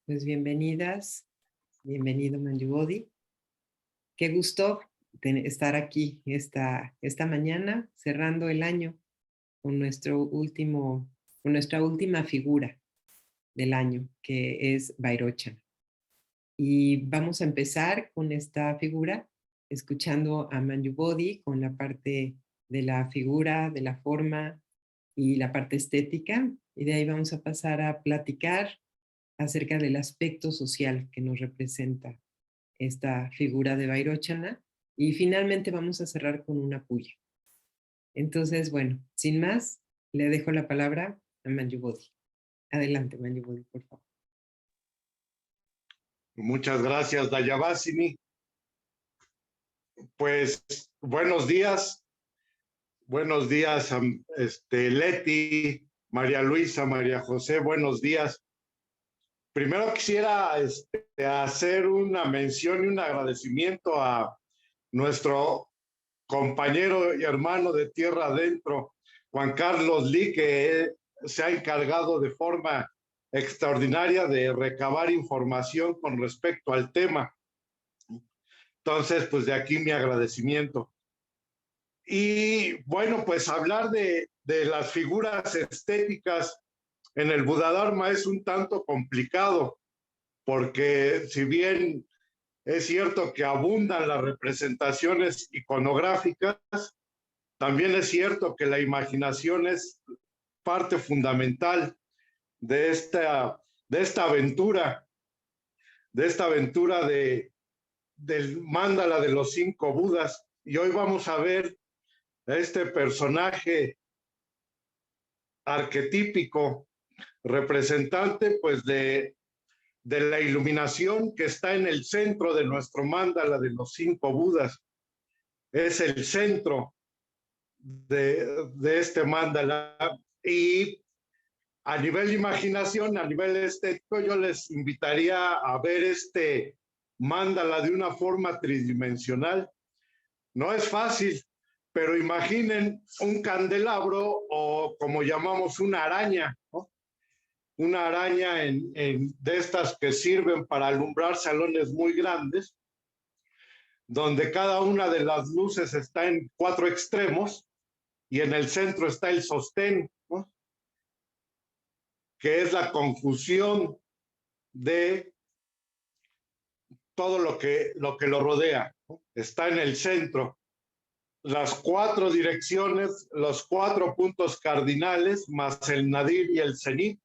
Pues bienvenidas, bienvenido Manjubodhi. Qué gusto estar aquí esta mañana, cerrando el año con con nuestra última figura del año, que es Vairochana. Y vamos a empezar con esta figura, escuchando a Manjubodhi con la parte de la figura, de la forma y la parte estética. Y de ahí vamos a pasar a platicar acerca del aspecto social que nos representa esta figura de Vairochana. Y finalmente vamos a cerrar con una puya. Entonces, bueno, sin más, le dejo la palabra a Manjubodhi. Adelante, Manjubodhi, por favor. Muchas gracias, Dayabásini. Pues buenos días, Leti, María Luisa, María José, buenos días. Primero quisiera hacer una mención y un agradecimiento a nuestro compañero y hermano de tierra adentro, Juan Carlos Lee, que se ha encargado de forma extraordinaria de recabar información con respecto al tema. Entonces, pues de aquí mi agradecimiento. Y bueno, pues hablar de las figuras estéticas en el Buddha-dharma es un tanto complicado, porque si bien es cierto que abundan las representaciones iconográficas, también es cierto que la imaginación es parte fundamental de esta aventura, del mándala de los 5 Budas. Y hoy vamos a ver a este personaje arquetípico, representante pues de la iluminación, que está en el centro de nuestro mándala de los 5 Budas. Es el centro de este mándala. Y a nivel de imaginación, a nivel estético, yo les invitaría a ver este mándala de una forma tridimensional. No es fácil, pero imaginen un candelabro, o como llamamos una araña, ¿no? Una araña de estas que sirven para alumbrar salones muy grandes, donde cada una de las luces está en 4 extremos y en el centro está el sostén, ¿no? Que es la conjunción de todo lo que lo rodea, ¿no? Está en el centro. Las 4 direcciones, los 4 puntos cardinales, más el nadir y el zenit.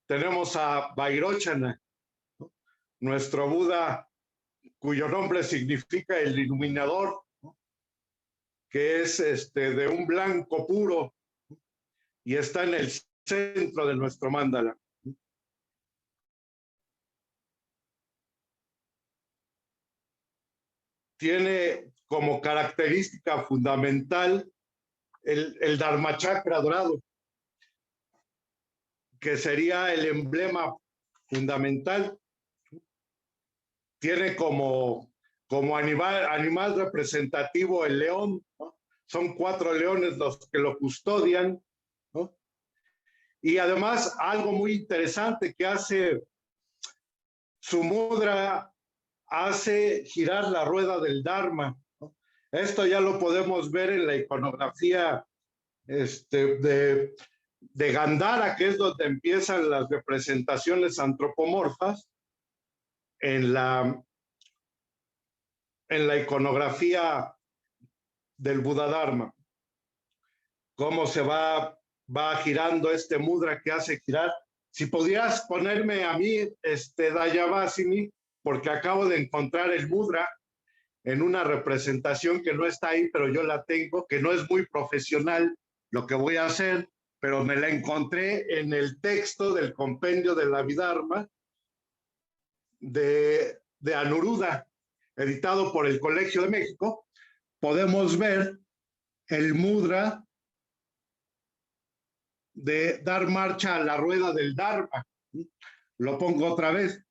Tenemos a Vairochana, ¿no? Nuestro Buda, cuyo nombre significa el iluminador, ¿no? Que es de un blanco puro, ¿no? Y está en el centro de nuestro mándala. Tiene como característica fundamental el Dharma Chakra dorado, que sería el emblema fundamental. Tiene como animal representativo el león, ¿no? Son 4 leones los que lo custodian, ¿no? Y además algo muy interesante que hace su mudra, hace girar la rueda del Dharma, ¿no? Esto ya lo podemos ver en la iconografía de Gandhara, que es donde empiezan las representaciones antropomorfas, en la iconografía del Buddha-dharma. Cómo se va girando este mudra que hace girar. Si pudieras ponerme a mí, Dayabásini, porque acabo de encontrar el mudra en una representación que no está ahí, pero yo la tengo, que no es muy profesional lo que voy a hacer, pero me la encontré en el texto del compendio de la Abhidharma de Anuruddha, editado por el Colegio de México. Podemos ver el mudra de dar marcha a la rueda del Dharma. Lo pongo otra vez.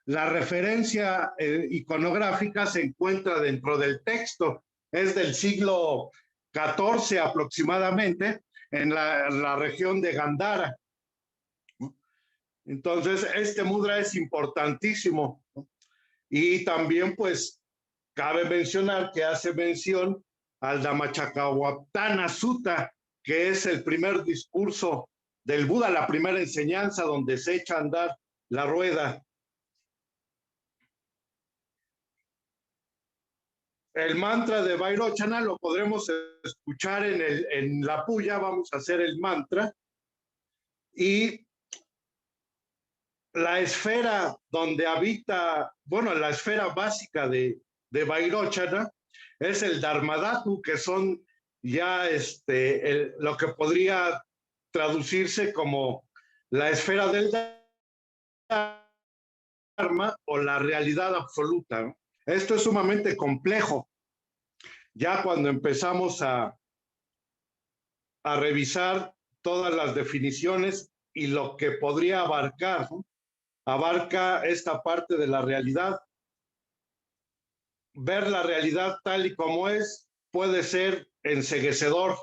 La referencia iconográfica se encuentra dentro del texto. Es del siglo XIV aproximadamente, en la región de Gandhara. Entonces, este mudra es importantísimo. Y también, pues, cabe mencionar que hace mención al Dhammacakkappavattana Sutta, que es el primer discurso del Buda, la primera enseñanza donde se echa a andar la rueda. El mantra de Vairochana lo podremos escuchar en la puya. Vamos a hacer el mantra. Y la esfera donde habita, bueno, la esfera básica de Vairochana es el Dharmadhatu, que son ya lo que podría traducirse como la esfera del Dharma o la realidad absoluta, ¿no? Esto es sumamente complejo. Ya cuando empezamos a revisar todas las definiciones y lo que podría abarcar, ¿no? Abarca esta parte de la realidad. Ver la realidad tal y como es puede ser enceguecedor.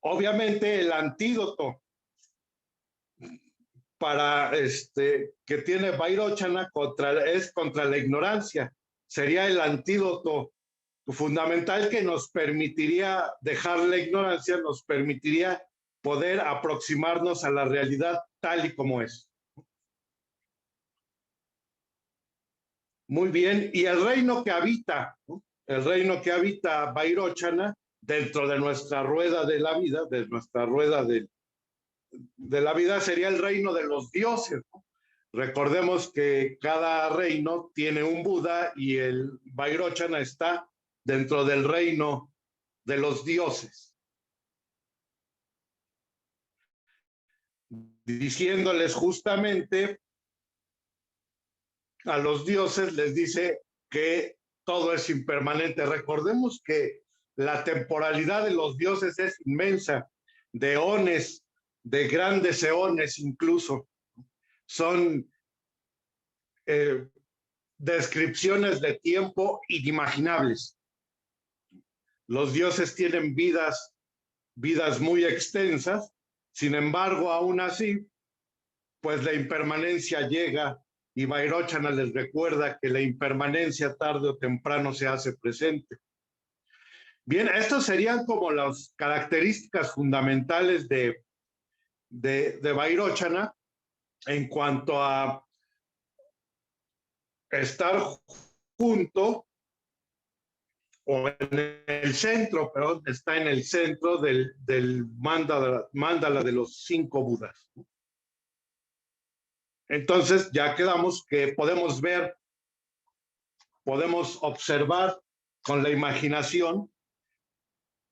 Obviamente el antídoto para que tiene Vairochana es contra la ignorancia. Sería el antídoto fundamental que nos permitiría dejar la ignorancia, nos permitiría poder aproximarnos a la realidad tal y como es. Muy bien, y el reino que habita, ¿no? El reino que habita Vairochana dentro de nuestra rueda de la vida, de nuestra rueda de la vida, sería el reino de los dioses, ¿no? Recordemos que cada reino tiene un Buda y el Vairochana está dentro del reino de los dioses. Diciéndoles justamente a los dioses, les dice que todo es impermanente. Recordemos que la temporalidad de los dioses es inmensa, de eones, de grandes eones incluso. Son descripciones de tiempo inimaginables. Los dioses tienen vidas muy extensas, sin embargo, aún así, pues la impermanencia llega y Vairochana les recuerda que la impermanencia tarde o temprano se hace presente. Bien, estas serían como las características fundamentales de Vairochana en cuanto a estar junto o en el centro, perdón, está en el centro del mandala de los 5 Budas. Entonces ya quedamos que podemos ver, podemos observar con la imaginación,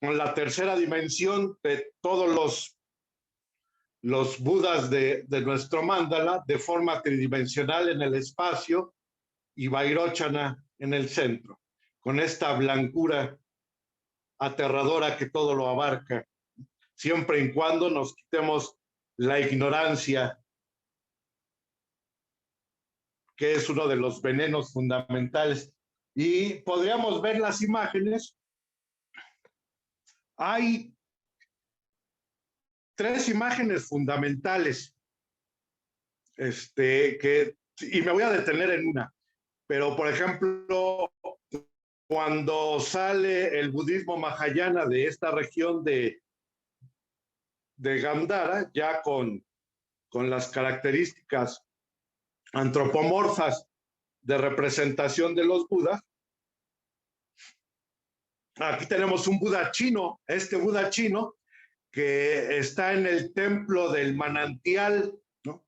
con la tercera dimensión de todos los Budas de nuestro mandala de forma tridimensional en el espacio y Vairochana en el centro, con esta blancura aterradora que todo lo abarca, siempre y cuando nos quitemos la ignorancia, que es uno de los venenos fundamentales. Y podríamos ver las imágenes. Hay 3 imágenes fundamentales, y me voy a detener en una. Pero, por ejemplo, cuando sale el budismo Mahayana de esta región de Gandhara, ya con las características antropomorfas de representación de los Budas. Aquí tenemos un Buda chino, este Buda chino que está en el templo del manantial, ¿no?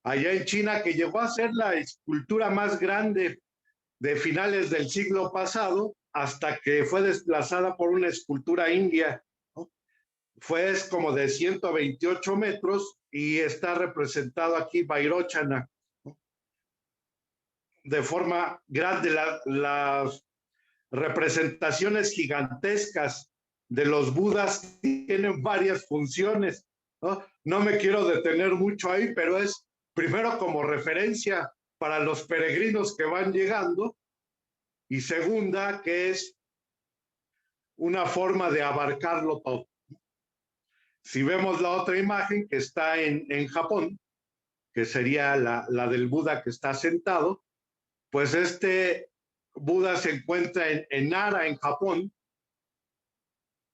Allá en China, que llegó a ser la escultura más grande de finales del siglo pasado, hasta que fue desplazada por una escultura india, ¿no? Fue como de 128 metros y está representado aquí Vairochana, ¿no? De forma grande. Las representaciones gigantescas de los Budas tienen varias funciones, ¿no? No me quiero detener mucho ahí, pero es primero como referencia para los peregrinos que van llegando y segunda que es una forma de abarcarlo todo. Si vemos la otra imagen que está en Japón, que sería la del Buda que está sentado, pues este Buda se encuentra en Nara, en Japón,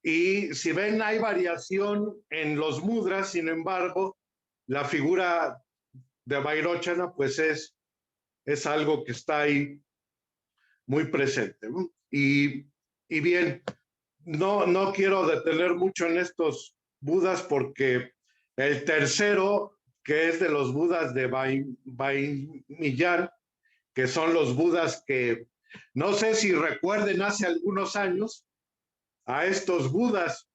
y si ven hay variación en los mudras, sin embargo, la figura de Vairocana pues es algo que está ahí muy presente, ¿no? Y bien, no quiero detener mucho en estos Budas porque el tercero, que es de los Budas de Vaimillar, que son los Budas que, no sé si recuerden hace algunos años, a estos Budas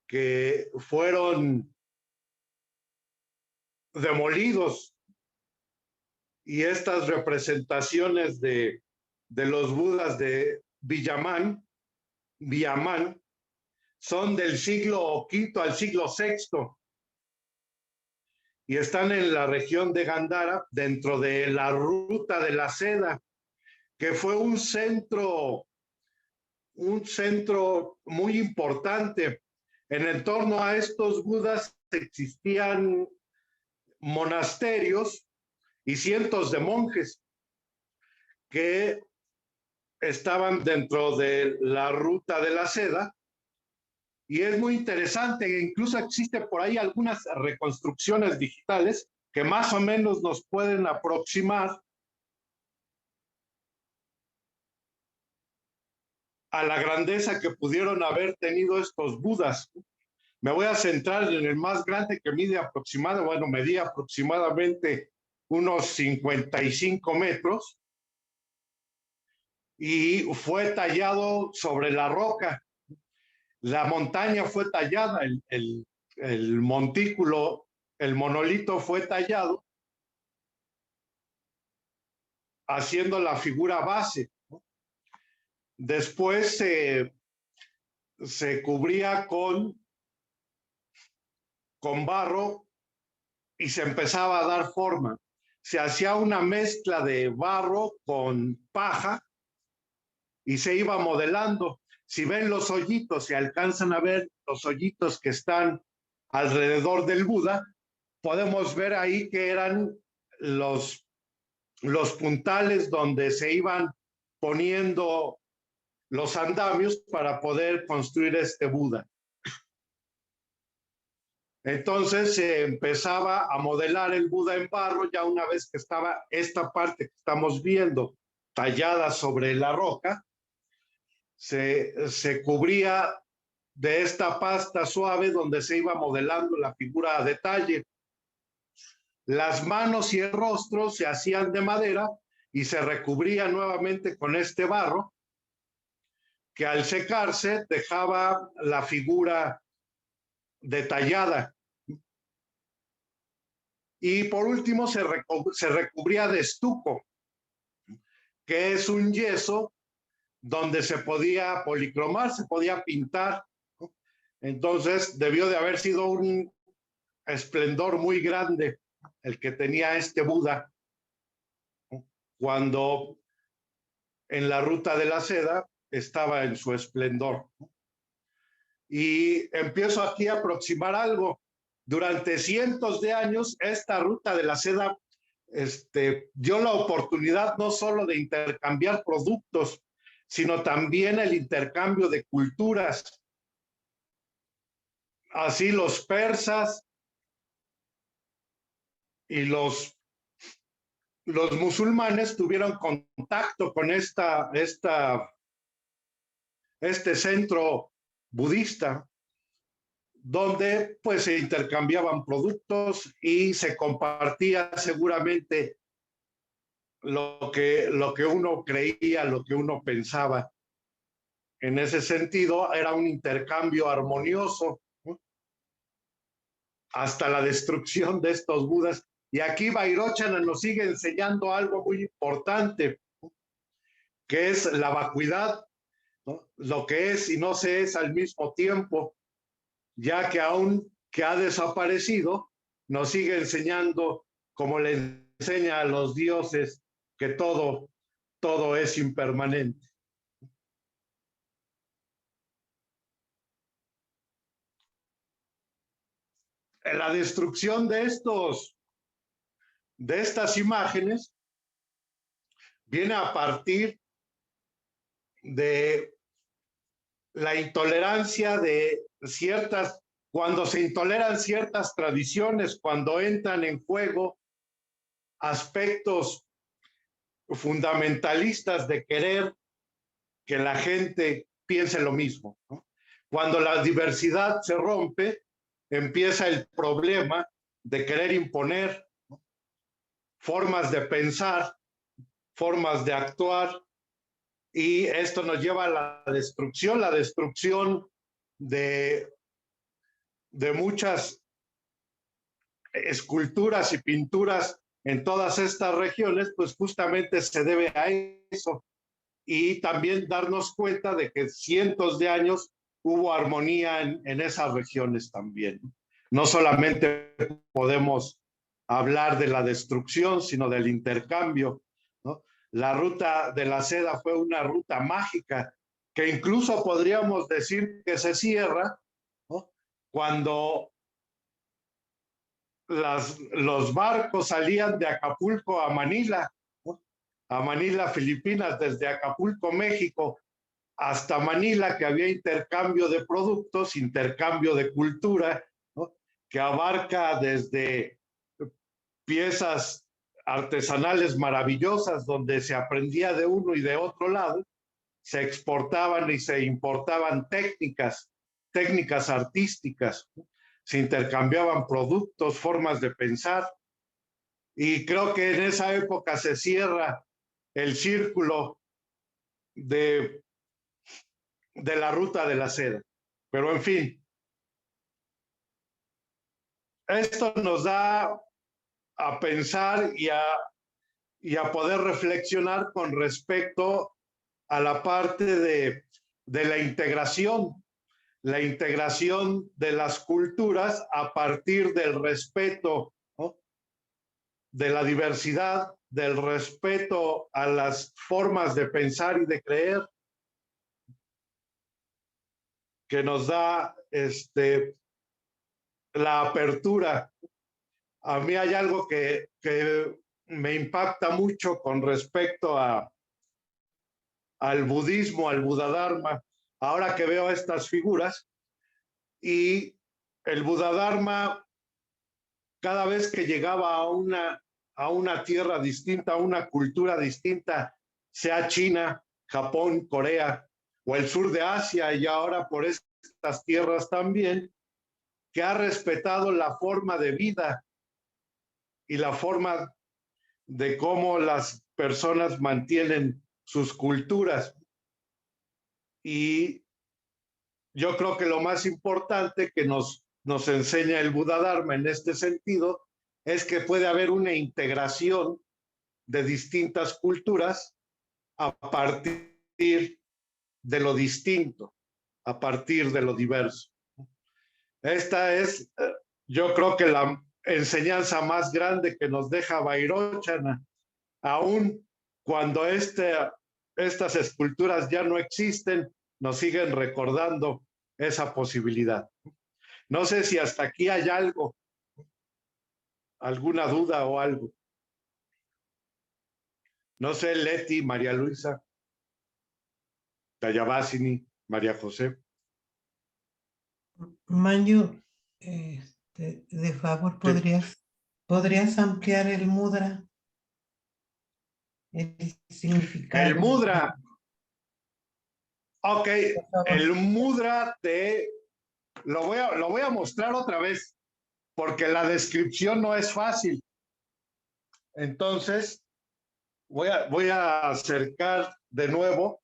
que fueron demolidos y estas representaciones de los Budas de Villaman, son del siglo V al siglo VI y están en la región de Gandhara, dentro de la Ruta de la Seda, que fue un centro muy importante. En torno a estos Budas existían monasterios y cientos de monjes que estaban dentro de la Ruta de la Seda. Y es muy interesante, incluso existe por ahí algunas reconstrucciones digitales que más o menos nos pueden aproximar a la grandeza que pudieron haber tenido estos Budas. Me voy a centrar en el más grande, que medía aproximadamente unos 55 metros y fue tallado sobre la roca. La montaña fue tallada, el montículo, el monolito fue tallado, haciendo la figura base. Después se cubría con barro y se empezaba a dar forma. Se hacía una mezcla de barro con paja y se iba modelando. Si ven los hoyitos, si alcanzan a ver los hoyitos que están alrededor del Buda, podemos ver ahí que eran los puntales donde se iban poniendo los andamios para poder construir este Buda. Entonces se empezaba a modelar el Buda en barro, ya una vez que estaba esta parte que estamos viendo tallada sobre la roca, se cubría de esta pasta suave donde se iba modelando la figura a detalle. Las manos y el rostro se hacían de madera y se recubría nuevamente con este barro, que al secarse dejaba la figura detallada. Y por último se recubría de estuco, que es un yeso donde se podía policromar, se podía pintar. Entonces debió de haber sido un esplendor muy grande el que tenía este Buda cuando en la Ruta de la Seda estaba en su esplendor. Y empiezo aquí a aproximar algo. Durante cientos de años, esta Ruta de la Seda dio la oportunidad no solo de intercambiar productos, sino también el intercambio de culturas. Así los persas y los musulmanes tuvieron contacto con este centro budista, donde pues se intercambiaban productos y se compartía seguramente lo que uno creía, lo que uno pensaba. En ese sentido, era un intercambio armonioso, ¿no?, hasta la destrucción de estos Budas. Y aquí Vairocana nos sigue enseñando algo muy importante, que es la vacuidad, ¿no?, lo que es y no se es al mismo tiempo, ya que aún que ha desaparecido, nos sigue enseñando, como le enseña a los dioses, que todo es impermanente. la destrucción de estas imágenes viene a partir de la intolerancia de cuando se intoleran ciertas tradiciones, cuando entran en juego aspectos fundamentalistas de querer que la gente piense lo mismo, ¿no? Cuando la diversidad se rompe, empieza el problema de querer imponer, ¿no?, formas de pensar, formas de actuar, y esto nos lleva a la destrucción de muchas esculturas y pinturas en todas estas regiones, pues justamente se debe a eso. Y también darnos cuenta de que cientos de años hubo armonía en esas regiones también. No solamente podemos hablar de la destrucción, sino del intercambio, ¿no? La ruta de la seda fue una ruta mágica que incluso podríamos decir que se cierra, ¿no?, cuando los barcos salían de Acapulco a Manila, ¿no?, a Manila, Filipinas, desde Acapulco, México, hasta Manila, que había intercambio de productos, intercambio de cultura, ¿no?, que abarca desde piezas artesanales maravillosas donde se aprendía de uno y de otro lado, se exportaban y se importaban técnicas artísticas, ¿no?, se intercambiaban productos, formas de pensar, y creo que en esa época se cierra el círculo de la ruta de la seda. Pero en fin, esto nos da a pensar y a poder reflexionar con respecto a la parte de la integración de las culturas a partir del respeto, ¿no?, de la diversidad, del respeto a las formas de pensar y de creer, que nos da la apertura. A mí hay algo que me impacta mucho con respecto al budismo, al Buddha-dharma, ahora que veo estas figuras, y el Buddha-dharma, cada vez que llegaba a una tierra distinta, a una cultura distinta, sea China, Japón, Corea o el sur de Asia, y ahora por estas tierras también, que ha respetado la forma de vida y la forma de cómo las personas mantienen sus culturas. Y yo creo que lo más importante que nos enseña el Buddha-dharma en este sentido es que puede haber una integración de distintas culturas a partir de lo distinto, a partir de lo diverso. Esta es, yo creo que la enseñanza más grande que nos deja Vairochana, aún cuando estas esculturas ya no existen, nos siguen recordando esa posibilidad. No sé si hasta aquí hay algo, alguna duda o algo. No sé, Leti, María Luisa, Tayabasini, María José. Manju, de favor, ¿podrías ampliar el mudra? El significado. El mudra. Ok, el mudra lo voy a mostrar otra vez, porque la descripción no es fácil. Entonces, voy a acercar de nuevo.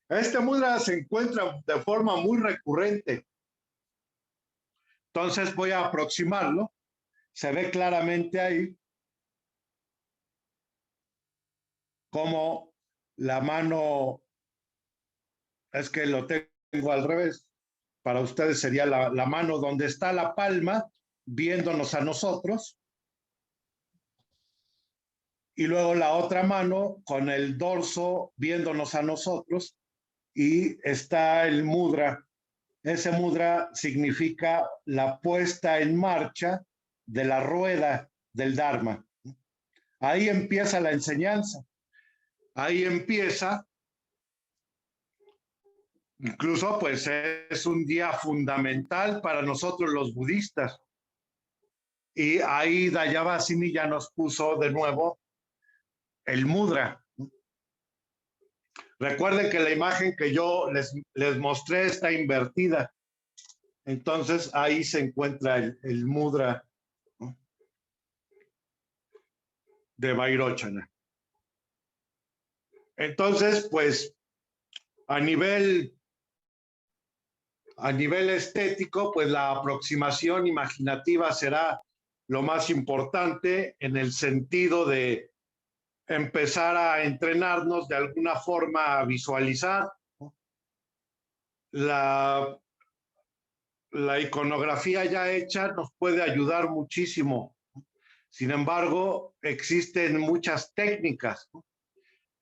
Este mudra se encuentra de forma muy recurrente. Entonces voy a aproximarlo. Se ve claramente ahí como la mano, es que lo tengo al revés. Para ustedes sería la mano donde está la palma viéndonos a nosotros, y luego la otra mano con el dorso viéndonos a nosotros, y está el mudra ese mudra significa la puesta en marcha de la rueda del Dharma. Ahí empieza la enseñanza. Ahí empieza, incluso pues es un día fundamental para nosotros los budistas. Y ahí Dayabhasini ya nos puso de nuevo el mudra. Recuerden que la imagen que yo les mostré está invertida. Entonces ahí se encuentra el mudra, ¿no?, de Vairochana. Entonces, pues, a nivel estético, pues la aproximación imaginativa será lo más importante en el sentido de empezar a entrenarnos de alguna forma a visualizar, ¿no? La iconografía ya hecha nos puede ayudar muchísimo. Sin embargo, existen muchas técnicas, ¿no?,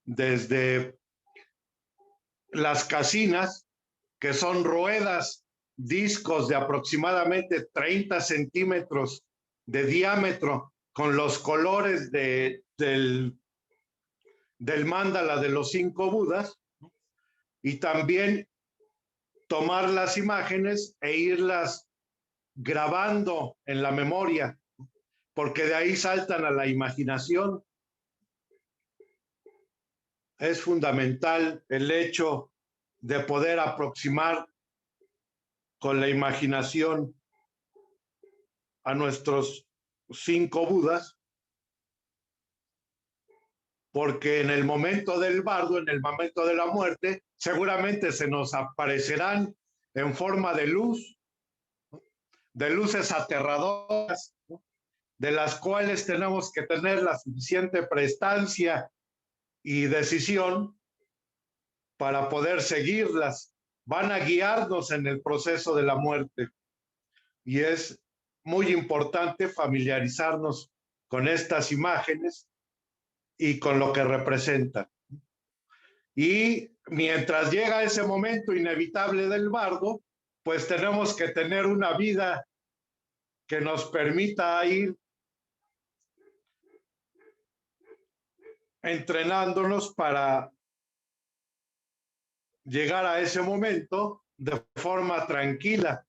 desde las casinas, que son ruedas, discos de aproximadamente 30 centímetros de diámetro, con los colores del mándala de los 5 Budas, ¿no?, y también tomar las imágenes e irlas grabando en la memoria, porque de ahí saltan a la imaginación. Es fundamental el hecho de poder aproximar con la imaginación a nuestros 5 Budas, porque en el momento del bardo, en el momento de la muerte, seguramente se nos aparecerán en forma de luz, ¿no?, de luces aterradoras, ¿no?, de las cuales tenemos que tener la suficiente prestancia y decisión para poder seguirlas. Van a guiarnos en el proceso de la muerte. Y es muy importante familiarizarnos con estas imágenes y con lo que representan. Y mientras llega ese momento inevitable del bardo, pues tenemos que tener una vida que nos permita ir entrenándonos para llegar a ese momento de forma tranquila.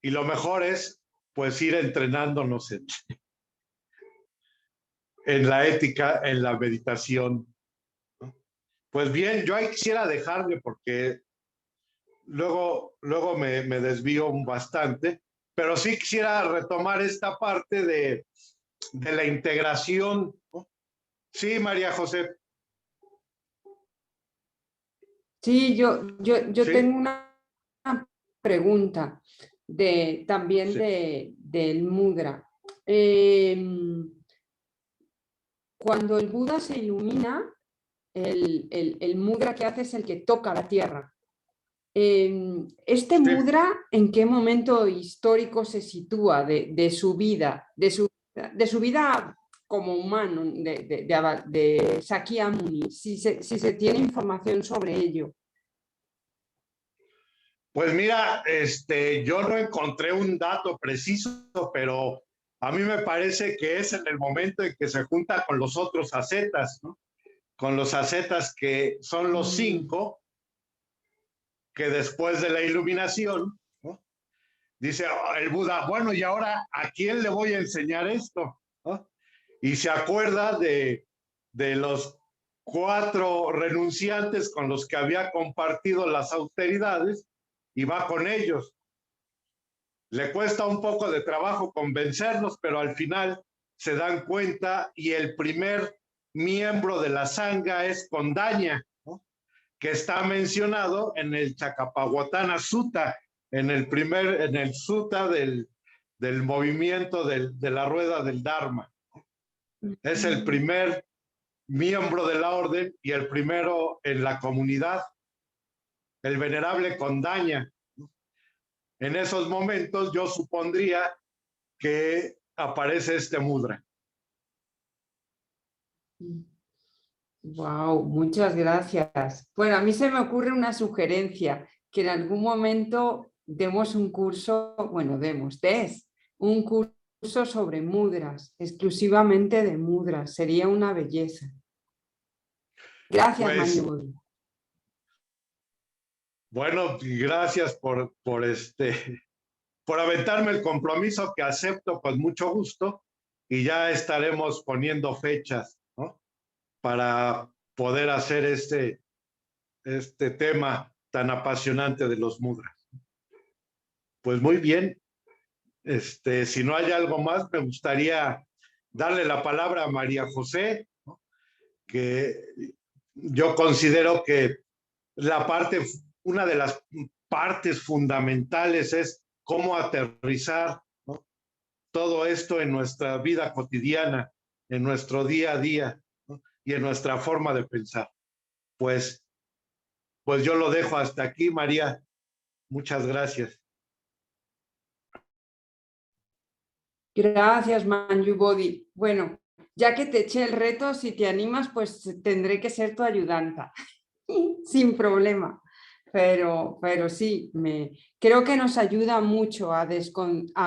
Y lo mejor es, pues, ir entrenándonos en la ética, en la meditación, ¿no? Pues bien, yo ahí quisiera dejarle porque luego me desvío bastante, pero sí quisiera retomar esta parte de la integración, ¿no? Sí, María José. Sí, yo ¿Sí? tengo una pregunta también Sí. del mudra. Cuando el Buda se ilumina, el mudra que hace es el que toca la tierra. ¿Este mudra en qué momento histórico se sitúa de su vida, de su vida como humano, de Sakyamuni, si se tiene información sobre ello? Pues mira, yo no encontré un dato preciso, pero a mí me parece que es en el momento en que se junta con los otros ascetas, ¿no? Con los ascetas que son los 5, que después de la iluminación, ¿no?, dice el Buda, bueno, y ahora, ¿a quién le voy a enseñar esto?, ¿no? Y se acuerda de los 4 renunciantes con los que había compartido las austeridades y va con ellos. Le cuesta un poco de trabajo convencerlos, pero al final se dan cuenta y el primer miembro de la sangha es Kondaña, ¿no?, que está mencionado en el Chakapawatana Sutta, en el sutta del movimiento de la rueda del Dharma. Es el primer miembro de la orden y el primero en la comunidad, el venerable Kondaña. En esos momentos yo supondría que aparece este mudra. Wow, muchas gracias. Bueno, a mí se me ocurre una sugerencia, que en algún momento demos un curso, bueno, des un curso sobre mudras, exclusivamente de mudras, sería una belleza. Gracias, Pues, Manjubodhi. bueno, gracias por aventarme el compromiso que acepto con mucho gusto y ya estaremos poniendo fechas, ¿no? Para poder hacer este tema tan apasionante de los mudras. Pues muy bien, si no hay algo más, me gustaría darle la palabra a María José, ¿no? Que yo considero que una de las partes fundamentales es cómo aterrizar, ¿no? Todo esto en nuestra vida cotidiana, en nuestro día a día, ¿no? Y en nuestra forma de pensar. Pues yo lo dejo hasta aquí, María. Muchas gracias. Gracias, Manjubodhi. Bueno, ya que te eché el reto, si te animas, pues tendré que ser tu ayudanta, sin problema. Pero sí, creo que nos ayuda mucho a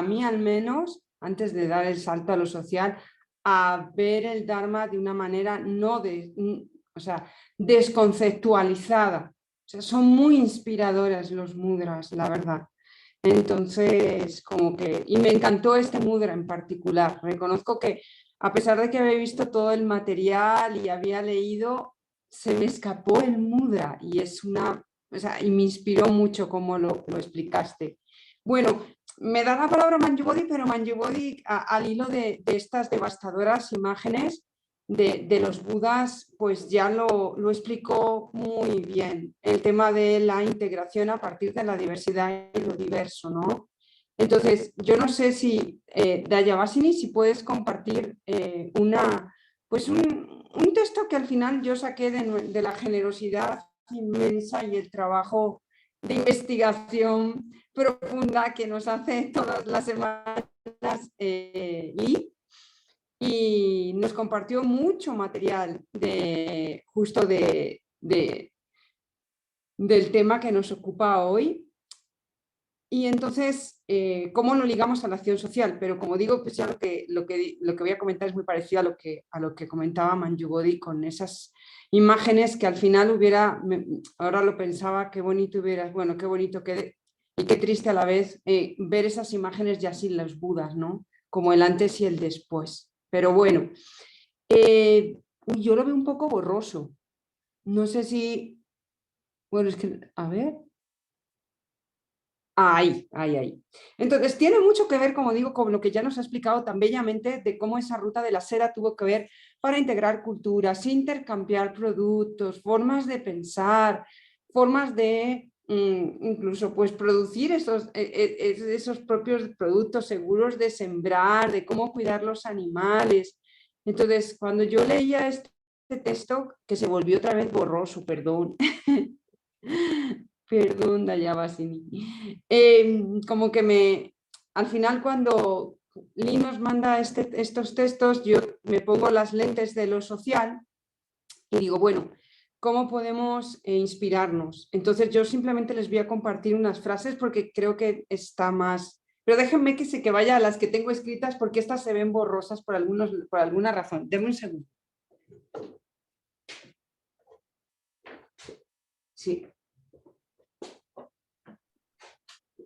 mí al menos, antes de dar el salto a lo social, a ver el Dharma de una manera desconceptualizada. O sea, son muy inspiradores los mudras, la verdad. Entonces, y me encantó este mudra en particular. Reconozco que a pesar de que había visto todo el material y había leído, se me escapó el mudra y y me inspiró mucho como lo explicaste. Bueno, me da la palabra Manjubodhi, pero Manjubodhi, al hilo de estas devastadoras imágenes de los budas, pues ya lo explicó muy bien, el tema de la integración a partir de la diversidad y lo diverso, ¿no? Entonces, yo no sé si, Dayabhasini, si puedes compartir un texto que al final yo saqué de la generosidad inmensa y el trabajo de investigación profunda que nos hace todas las semanas Lee, y nos compartió mucho material del tema que nos ocupa hoy. Y entonces, ¿cómo lo ligamos a la acción social? Pero como digo, pues ya lo que voy a comentar es muy parecido a lo que comentaba Manjubodhi con esas imágenes que al final ahora lo pensaba, qué bonito qué bonito y qué triste a la vez ver esas imágenes ya sin los budas, ¿no? Como el antes y el después. Pero bueno, yo lo veo un poco borroso. No sé si... Bueno, es que... A ver... Ahí. Entonces, tiene mucho que ver, como digo, con lo que ya nos ha explicado tan bellamente de cómo esa ruta de la seda tuvo que ver para integrar culturas, intercambiar productos, formas de pensar, formas de incluso pues producir esos propios productos seguros de sembrar, de cómo cuidar los animales. Entonces, cuando yo leía este texto, que se volvió otra vez borroso, perdón, perdón, Dayabhasini. Como que al final cuando Lee nos manda estos textos, yo me pongo las lentes de lo social y digo, bueno, ¿cómo podemos inspirarnos? Entonces yo simplemente les voy a compartir unas frases porque creo que está más... Pero déjenme que vaya a las que tengo escritas porque estas se ven borrosas por alguna razón. Denme un segundo. Sí.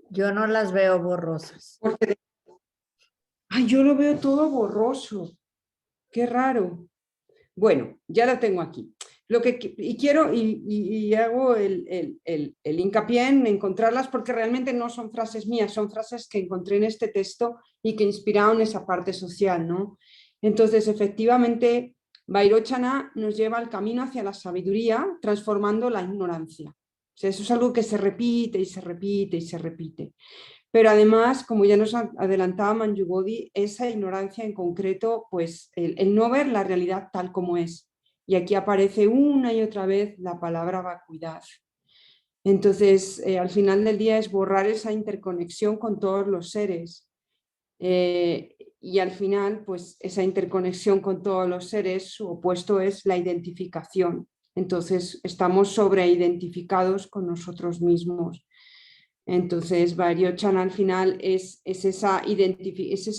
Yo no las veo borrosas. Ay, yo lo veo todo borroso. Qué raro. Bueno, ya lo tengo aquí. Quiero y hago el hincapié en encontrarlas porque realmente no son frases mías, son frases que encontré en este texto y que inspiraron esa parte social, ¿no? Entonces, efectivamente, Vairochana nos lleva al camino hacia la sabiduría, transformando la ignorancia. O sea, eso es algo que se repite y se repite y se repite. Pero además, como ya nos adelantaba Manjubodhi, esa ignorancia en concreto, pues el no ver la realidad tal como es. Y aquí aparece una y otra vez la palabra vacuidad. Entonces, al final del día es borrar esa interconexión con todos los seres. Y al final, pues esa interconexión con todos los seres, su opuesto es la identificación. Entonces estamos sobreidentificados con nosotros mismos. Entonces Vairocana al final es esa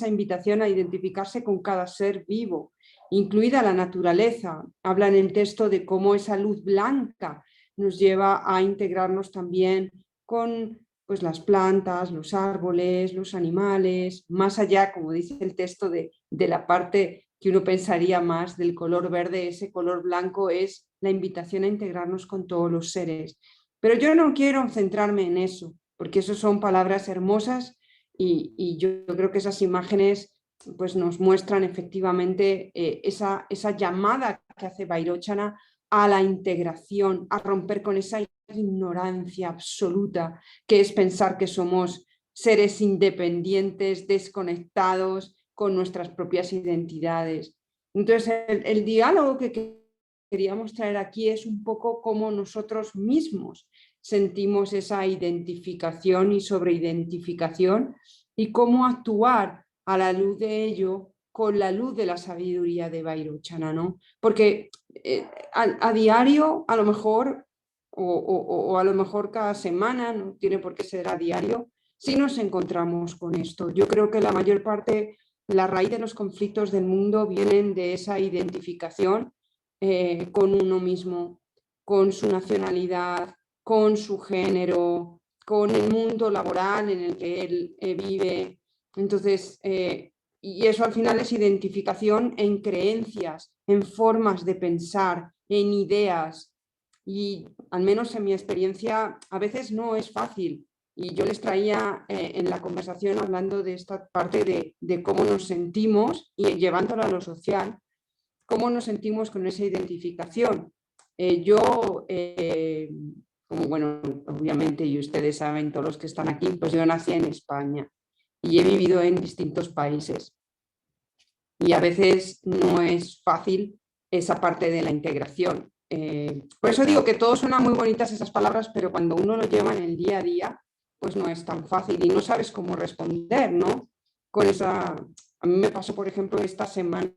invitación a identificarse con cada ser vivo, incluida la naturaleza. Habla en el texto de cómo esa luz blanca nos lleva a integrarnos también con pues, las plantas, los árboles, los animales, más allá, como dice el texto, de la parte que uno pensaría más del color verde. Ese color blanco es la invitación a integrarnos con todos los seres. Pero yo no quiero centrarme en eso, porque eso son palabras hermosas y yo creo que esas imágenes pues, nos muestran efectivamente esa llamada que hace Vairocana a la integración, a romper con esa ignorancia absoluta que es pensar que somos seres independientes, desconectados con nuestras propias identidades. Entonces, el diálogo que queríamos traer aquí es un poco cómo nosotros mismos sentimos esa identificación y sobreidentificación y cómo actuar a la luz de ello con la luz de la sabiduría de Vairocana, ¿no? Porque a diario, a lo mejor, o a lo mejor cada semana, no tiene por qué ser a diario, sí nos encontramos con esto. Yo creo que la mayor parte, la raíz de los conflictos del mundo vienen de esa identificación con uno mismo, con su nacionalidad, con su género, con el mundo laboral en el que él vive. Entonces, y eso al final es identificación en creencias, en formas de pensar, en ideas. Y al menos en mi experiencia a veces no es fácil. Y yo les traía en la conversación hablando de esta parte de cómo nos sentimos y llevándolo a lo social, cómo nos sentimos con esa identificación. Como bueno, obviamente, y ustedes saben, todos los que están aquí, pues yo nací en España y he vivido en distintos países. Y a veces no es fácil esa parte de la integración. Por eso digo que todo suena muy bonitas esas palabras, pero cuando uno lo lleva en el día a día, pues no es tan fácil y no sabes cómo responder, ¿no? Con esa... A mí me pasó, por ejemplo, esta semana,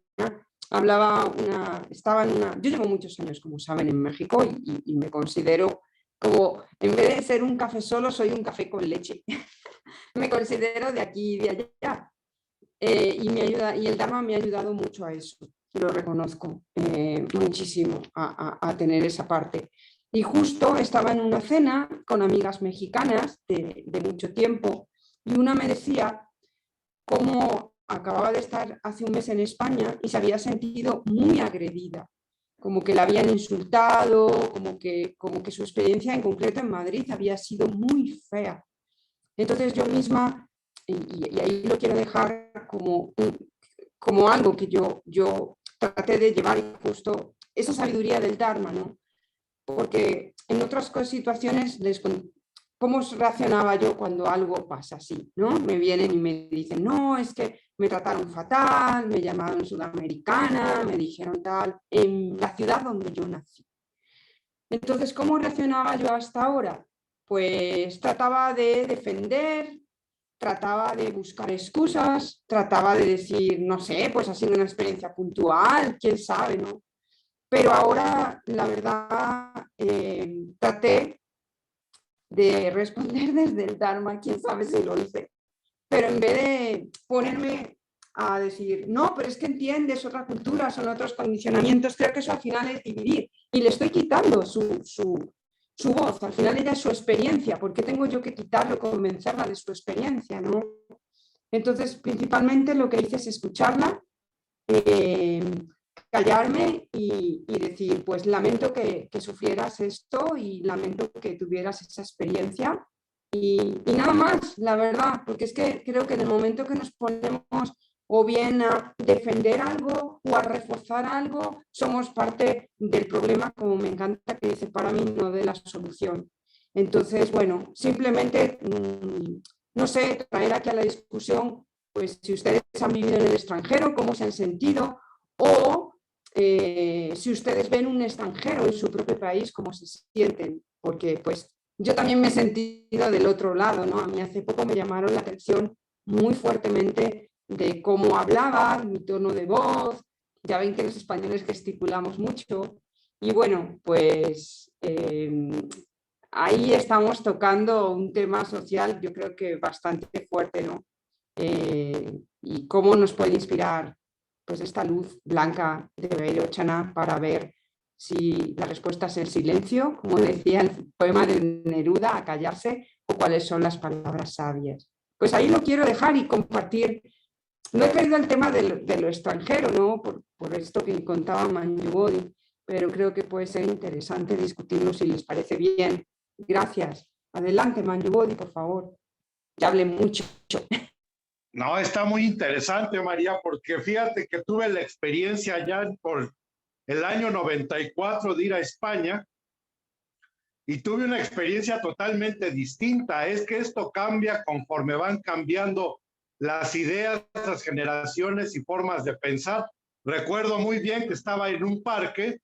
yo llevo muchos años, como saben, en México y me considero como, en vez de ser un café solo, soy un café con leche. Me considero de aquí y de allá. Y el Dharma me ha ayudado mucho a eso, lo reconozco muchísimo a tener esa parte. Y justo estaba en una cena con amigas mexicanas de mucho tiempo y una me decía cómo acababa de estar hace un mes en España y se había sentido muy agredida, como que la habían insultado, como que su experiencia en concreto en Madrid había sido muy fea. Entonces yo misma, y ahí lo quiero dejar como algo que yo traté de llevar justo esa sabiduría del Dharma, ¿no? Porque en otras situaciones, ¿cómo reaccionaba yo cuando algo pasa así, ¿no? Me vienen y me dicen, no, es que me trataron fatal, me llamaron sudamericana, me dijeron tal, en la ciudad donde yo nací. Entonces, ¿cómo reaccionaba yo hasta ahora? Pues trataba de defender, trataba de buscar excusas, trataba de decir, no sé, pues ha sido una experiencia puntual, quién sabe, ¿no? Pero ahora, la verdad, traté de responder desde el Dharma, quién sabe si lo hice, pero en vez de ponerme a decir, no, pero es que entiendes, otra cultura, son otros condicionamientos, creo que eso al final es dividir y le estoy quitando su voz, al final ella es su experiencia, ¿por qué tengo yo que quitarlo, convencerla de su experiencia, ¿no? Entonces, principalmente lo que hice es escucharla, callarme y decir, pues lamento que sufrieras esto y lamento que tuvieras esa experiencia y nada más, la verdad, porque es que creo que en el momento que nos ponemos o bien a defender algo o a reforzar algo, somos parte del problema, como me encanta que dice para mí, no de la solución. Entonces, bueno, simplemente, no sé, traer aquí a la discusión, pues si ustedes han vivido en el extranjero, cómo se han sentido, o si ustedes ven un extranjero en su propio país, cómo se sienten, porque pues yo también me he sentido del otro lado, ¿no? A mí hace poco me llamaron la atención muy fuertemente de cómo hablaba, mi tono de voz, ya ven que los españoles gesticulamos mucho, Y bueno, pues ahí estamos tocando un tema social, yo creo que bastante fuerte, ¿no? Y cómo nos puede inspirar pues esta luz blanca de Vairochana para ver si la respuesta es el silencio, como decía el poema de Neruda, a callarse, o cuáles son las palabras sabias. Pues ahí lo quiero dejar y compartir. No he caído al tema de lo extranjero, ¿no? Por esto que contaba Manju Bodhi, pero creo que puede ser interesante discutirlo si les parece bien. Gracias. Adelante, Manju Bodhi, por favor. Ya hablé mucho. No, está muy interesante, María, porque fíjate que tuve la experiencia ya por el año 94 de ir a España y tuve una experiencia totalmente distinta. Es que esto cambia conforme van cambiando las ideas, las generaciones y formas de pensar. Recuerdo muy bien que estaba en un parque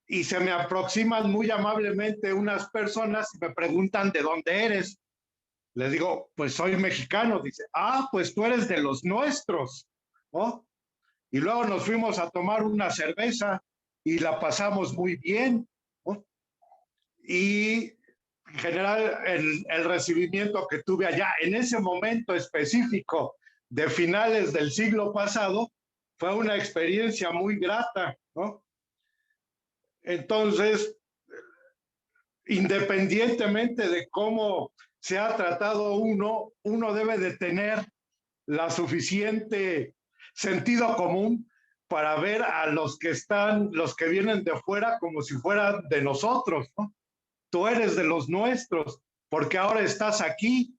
y se me aproximan muy amablemente unas personas y me preguntan de dónde eres. Les digo, pues soy mexicano. Dice, pues tú eres de los nuestros, ¿no? Y luego nos fuimos a tomar una cerveza y la pasamos muy bien, ¿no? Y en general el recibimiento que tuve allá en ese momento específico de finales del siglo pasado fue una experiencia muy grata, ¿no? Entonces, independientemente de cómo se ha tratado uno debe de tener la suficiente sentido común para ver a los que vienen de fuera como si fueran de nosotros, ¿no? Tú eres de los nuestros, porque ahora estás aquí.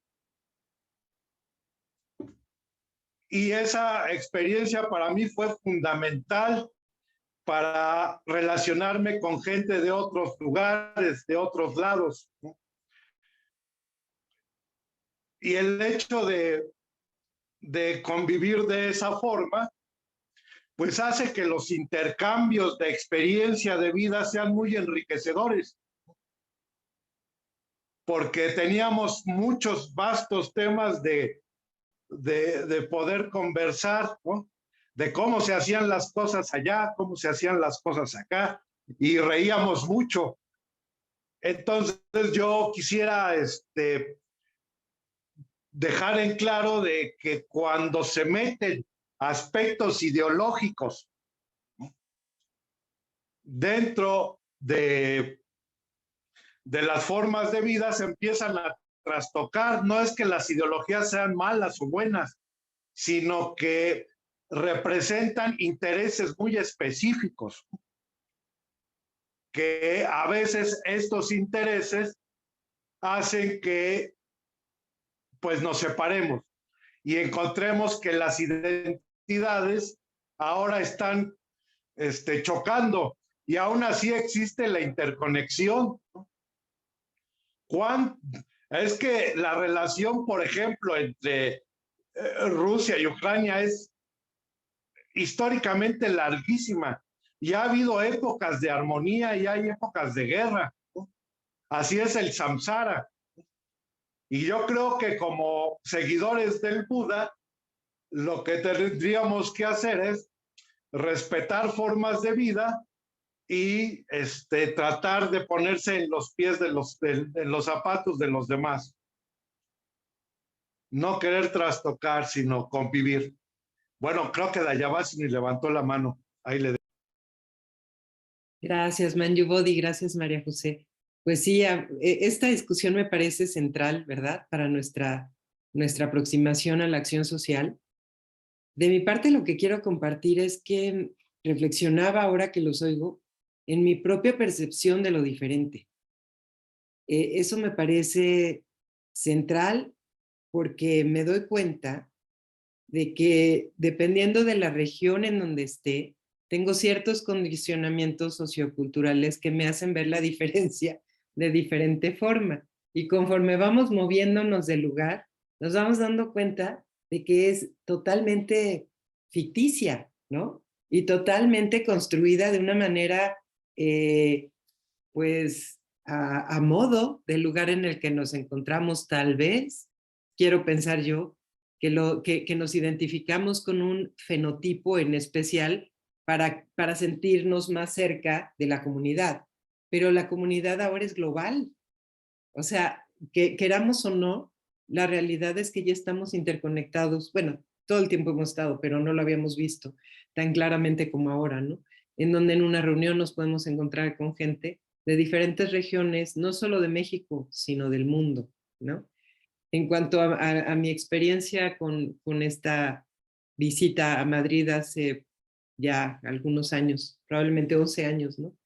Y esa experiencia para mí fue fundamental para relacionarme con gente de otros lugares, de otros lados, ¿no? Y el hecho de convivir de esa forma, pues hace que los intercambios de experiencia de vida sean muy enriquecedores, porque teníamos muchos vastos temas de poder conversar, ¿no? De cómo se hacían las cosas allá, cómo se hacían las cosas acá, y reíamos mucho. Entonces yo quisiera dejar en claro de que cuando se meten aspectos ideológicos dentro de las formas de vida, se empiezan a trastocar. No es que las ideologías sean malas o buenas, sino que representan intereses muy específicos, que a veces estos intereses hacen que pues nos separemos y encontremos que las identidades ahora están chocando, y aún así existe la interconexión. Es que la relación, por ejemplo, entre Rusia y Ucrania es históricamente larguísima, y ha habido épocas de armonía y hay épocas de guerra, ¿no? Así es el samsara. Y yo creo que como seguidores del Buda, lo que tendríamos que hacer es respetar formas de vida y tratar de ponerse en los pies de los zapatos de los demás. No querer trastocar, sino convivir. Bueno, creo que Dayabasini levantó la mano. Ahí le. Gracias, Manju Bodhi, gracias, María José. Pues sí, esta discusión me parece central, ¿verdad? Para nuestra aproximación a la acción social. De mi parte, lo que quiero compartir es que reflexionaba ahora que los oigo en mi propia percepción de lo diferente. Eso me parece central porque me doy cuenta de que dependiendo de la región en donde esté, tengo ciertos condicionamientos socioculturales que me hacen ver la diferencia de diferente forma. Y conforme vamos moviéndonos del lugar, nos vamos dando cuenta de que es totalmente ficticia, ¿no? Y totalmente construida de una manera, pues, a modo del lugar en el que nos encontramos, tal vez, quiero pensar yo, que nos identificamos con un fenotipo en especial para sentirnos más cerca de la comunidad. Pero la comunidad ahora es global. O sea, que queramos o no, la realidad es que ya estamos interconectados. Bueno, todo el tiempo hemos estado, pero no lo habíamos visto tan claramente como ahora, ¿no? En donde en una reunión nos podemos encontrar con gente de diferentes regiones, no solo de México, sino del mundo, ¿no? En cuanto a mi experiencia con esta visita a Madrid hace ya algunos años, probablemente 11 años, ¿no?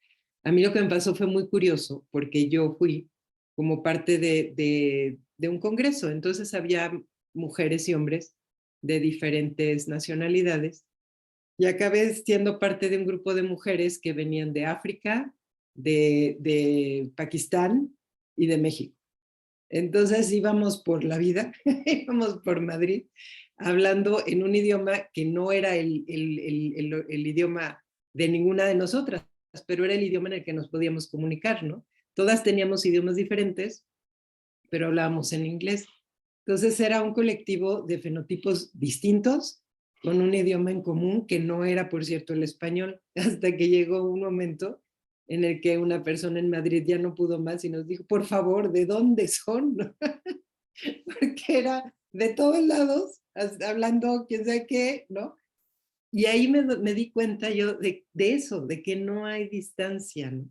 A mí lo que me pasó fue muy curioso, porque yo fui como parte de un congreso, entonces había mujeres y hombres de diferentes nacionalidades, y acabé siendo parte de un grupo de mujeres que venían de África, de Pakistán y de México. Entonces íbamos por la vida, íbamos por Madrid, hablando en un idioma que no era el idioma de ninguna de nosotras, pero era el idioma en el que nos podíamos comunicar, ¿no? Todas teníamos idiomas diferentes, pero hablábamos en inglés. Entonces era un colectivo de fenotipos distintos, con un idioma en común que no era, por cierto, el español, hasta que llegó un momento en el que una persona en Madrid ya no pudo más y nos dijo, por favor, ¿de dónde son? Porque era de todos lados, hablando quién sabe qué, ¿no? Y ahí me di cuenta yo de eso, de que no hay distancia, ¿no?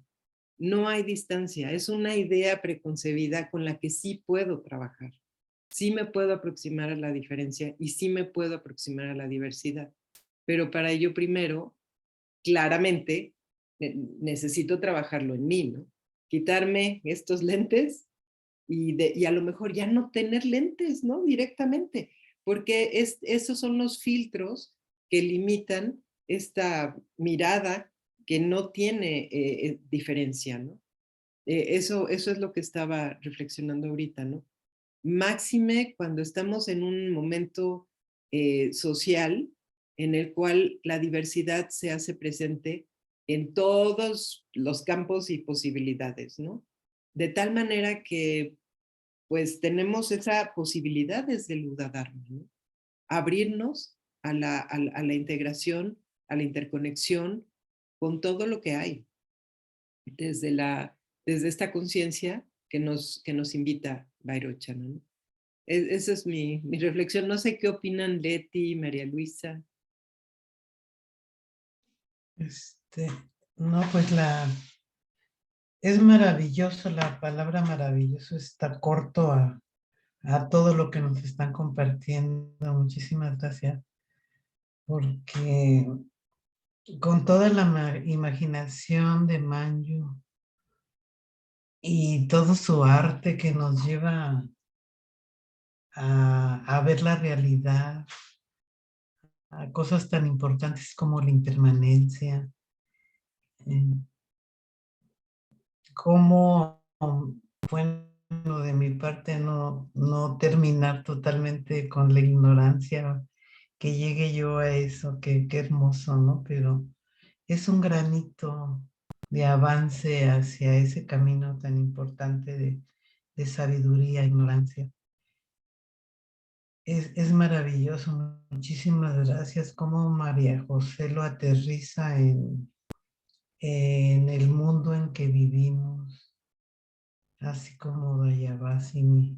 No hay distancia, es una idea preconcebida con la que sí puedo trabajar, sí me puedo aproximar a la diferencia y sí me puedo aproximar a la diversidad, pero para ello primero, claramente, necesito trabajarlo en mí, ¿no? Quitarme estos lentes y a lo mejor ya no tener lentes, ¿no? Directamente, porque esos son los filtros que limitan esta mirada que no tiene diferencia, ¿no? Eso es lo que estaba reflexionando ahorita, ¿no? Máxime cuando estamos en un momento social en el cual la diversidad se hace presente en todos los campos y posibilidades, ¿no? De tal manera que pues tenemos esa posibilidad desde el Udadharma, ¿no? Abrirnos a la integración, a la interconexión con todo lo que hay, desde esta conciencia que nos invita Vairochana, ¿no? Esa es mi reflexión. No sé qué opinan Leti, María Luisa. No, pues es maravilloso, la palabra maravilloso está corto a todo lo que nos están compartiendo. Muchísimas gracias, porque con toda la imaginación de Manju y todo su arte que nos lleva a ver la realidad, a cosas tan importantes como la impermanencia, como, bueno, de mi parte no terminar totalmente con la ignorancia, que llegue yo a eso, qué hermoso, ¿no? Pero es un granito de avance hacia ese camino tan importante de sabiduría, ignorancia. Es maravilloso. Muchísimas gracias. Como María José lo aterriza en el mundo en que vivimos, así como Dayabasini.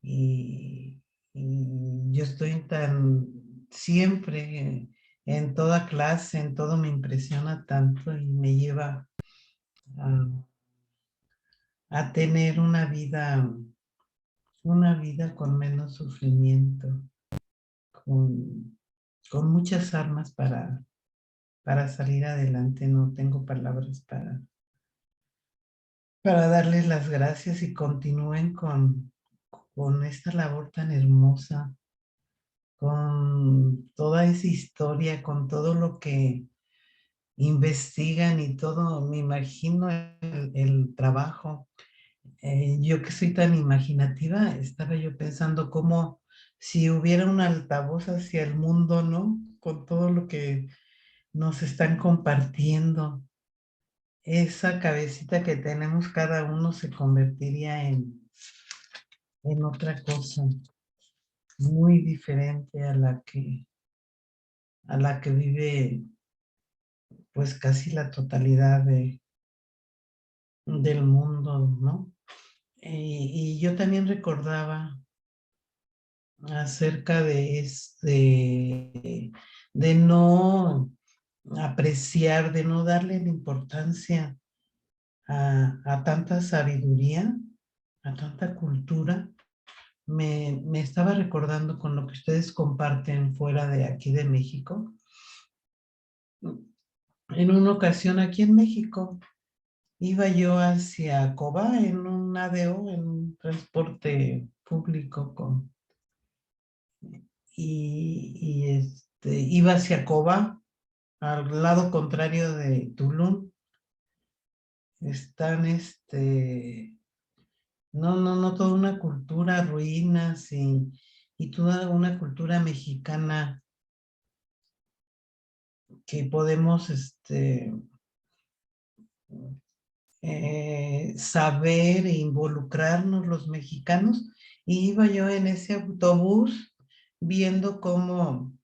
Y yo estoy tan siempre en toda clase, en todo me impresiona tanto y me lleva a tener una vida con menos sufrimiento, con muchas armas para salir adelante. No tengo palabras para darles las gracias y continúen con esta labor tan hermosa, con toda esa historia, con todo lo que investigan y todo. Me imagino el trabajo. Yo que soy tan imaginativa, estaba yo pensando como si hubiera un altavoz hacia el mundo, ¿no? Con todo lo que nos están compartiendo. Esa cabecita que tenemos cada uno se convertiría en otra cosa muy diferente a la que vive pues casi la totalidad del mundo, ¿no? Y yo también recordaba acerca de no apreciar, de no darle la importancia a tanta sabiduría, a tanta cultura. Me estaba recordando con lo que ustedes comparten fuera de aquí de México. En una ocasión aquí en México, iba yo hacia Cobá en un ADO, en un transporte público iba hacia Cobá, al lado contrario de Tulum. Están no, toda una cultura, ruinas y toda una cultura mexicana que podemos saber e involucrarnos los mexicanos. Y iba yo en ese autobús viendo cómo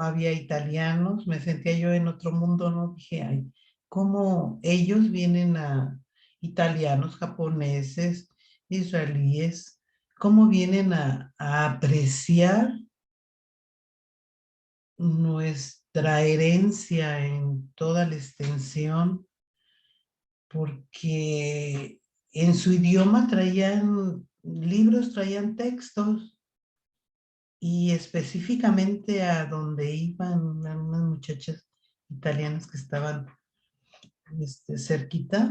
había italianos, me sentía yo en otro mundo, ¿no? Dije, ay, cómo ellos vienen italianos, japoneses, israelíes, cómo vienen a apreciar nuestra herencia en toda la extensión, porque en su idioma traían libros, traían textos, y específicamente a donde iban unas muchachas italianas que estaban cerquita,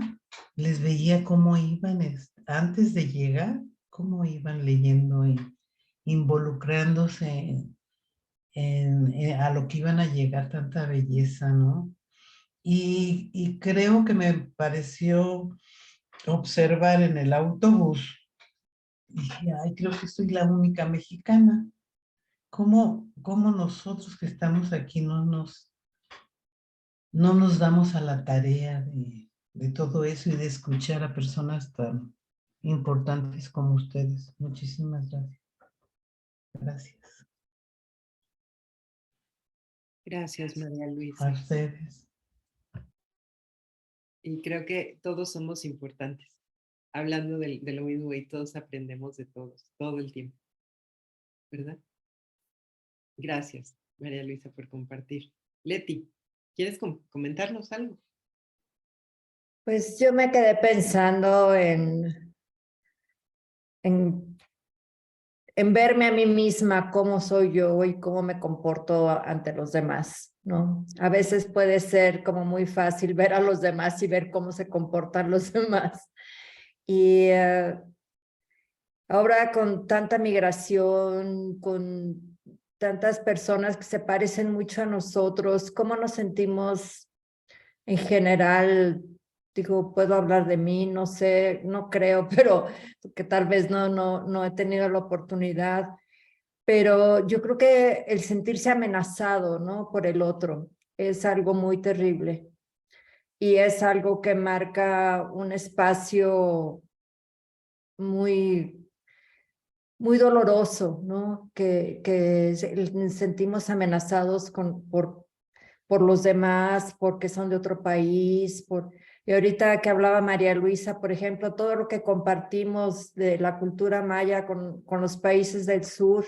les veía cómo iban antes de llegar, cómo iban leyendo y involucrándose a lo que iban a llegar, tanta belleza, ¿no? Y creo que me pareció observar en el autobús, dije, ay, creo que soy la única mexicana. ¿Cómo nosotros que estamos aquí no nos damos a la tarea de todo eso y de escuchar a personas tan importantes como ustedes? Muchísimas gracias. Gracias. Gracias, María A Luisa. ustedes. Y creo que todos somos importantes. Hablando de lo mismo y todos aprendemos de todos, todo el tiempo. ¿Verdad? Gracias, María Luisa, por compartir. Leti, ¿quieres comentarnos algo? Pues yo me quedé pensando en verme a mí misma, cómo soy yo y cómo me comporto ante los demás, ¿no? A veces puede ser como muy fácil ver a los demás y ver cómo se comportan los demás. Y ahora con tanta migración, con tantas personas que se parecen mucho a nosotros, ¿cómo nos sentimos en general? Digo, puedo hablar de mí, no sé, no creo, pero que tal vez no he tenido la oportunidad. Pero yo creo que el sentirse amenazado, ¿no? Por el otro es algo muy terrible y es algo que marca un espacio muy, muy doloroso, ¿no? Que sentimos amenazados por los demás, porque son de otro país, y ahorita que hablaba María Luisa, por ejemplo, todo lo que compartimos de la cultura maya con los países del sur,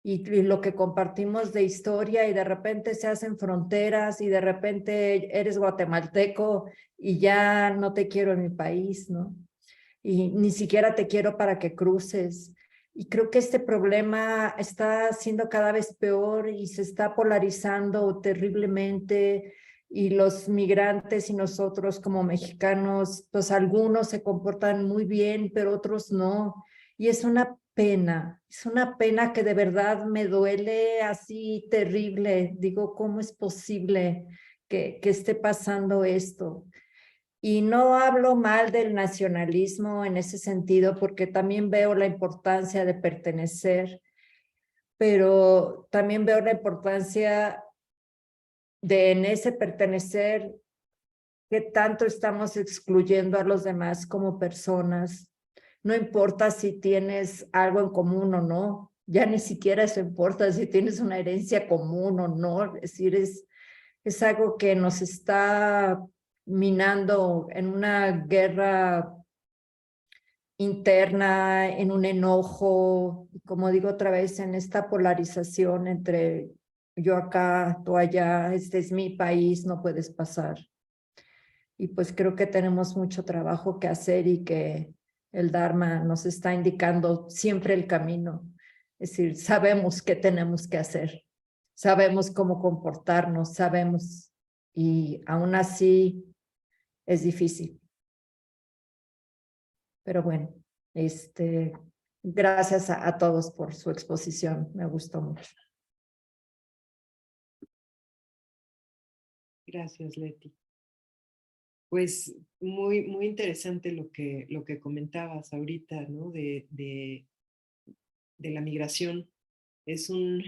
y lo que compartimos de historia, y de repente se hacen fronteras y de repente eres guatemalteco y ya no te quiero en mi país, ¿no? Y ni siquiera te quiero para que cruces. Y creo que este problema está siendo cada vez peor y se está polarizando terriblemente, y los migrantes y nosotros como mexicanos, pues algunos se comportan muy bien, pero otros no. Y es una pena que de verdad me duele así terrible. Digo, ¿cómo es posible que esté pasando esto? Y no hablo mal del nacionalismo en ese sentido, porque también veo la importancia de pertenecer, pero también veo la importancia de en ese pertenecer que tanto estamos excluyendo a los demás como personas. No importa si tienes algo en común o no, ya ni siquiera eso importa si tienes una herencia común o no, es decir, es algo que nos está minando en una guerra interna, en un enojo, como digo otra vez, en esta polarización entre yo acá, tú allá, este es mi país, no puedes pasar. Y pues creo que tenemos mucho trabajo que hacer y que el Dharma nos está indicando siempre el camino. Es decir, sabemos qué tenemos que hacer, sabemos cómo comportarnos, sabemos, y aún así es difícil. Pero bueno, gracias a todos por su exposición, me gustó mucho. Gracias, Leti. Pues muy, muy interesante lo que comentabas ahorita, ¿no? De la migración. Es un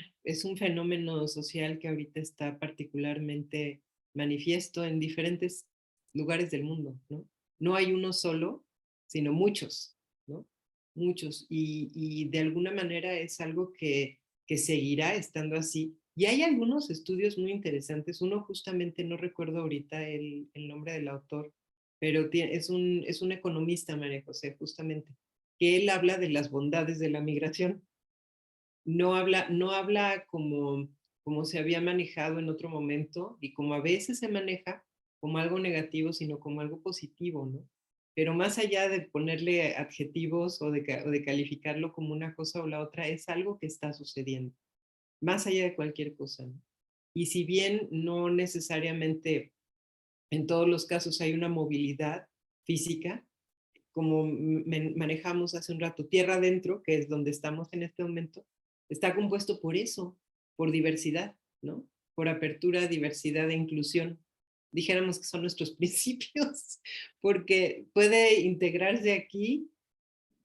fenómeno social que ahorita está particularmente manifiesto en diferentes lugares del mundo, ¿no? No hay uno solo, sino muchos, ¿no? Muchos. Y de alguna manera es algo que seguirá estando así. Y hay algunos estudios muy interesantes. Uno justamente, no recuerdo ahorita el nombre del autor, pero es un economista, María José, justamente, que él habla de las bondades de la migración. No habla como se había manejado en otro momento y como a veces se maneja como algo negativo, sino como algo positivo, ¿no? Pero más allá de ponerle adjetivos o de calificarlo como una cosa o la otra, es algo que está sucediendo, más allá de cualquier cosa, ¿no? Y si bien no necesariamente en todos los casos hay una movilidad física, como manejamos hace un rato, tierra adentro, que es donde estamos en este momento, está compuesto por eso, por diversidad, ¿no? Por apertura, diversidad e inclusión. Dijéramos que son nuestros principios, porque puede integrarse aquí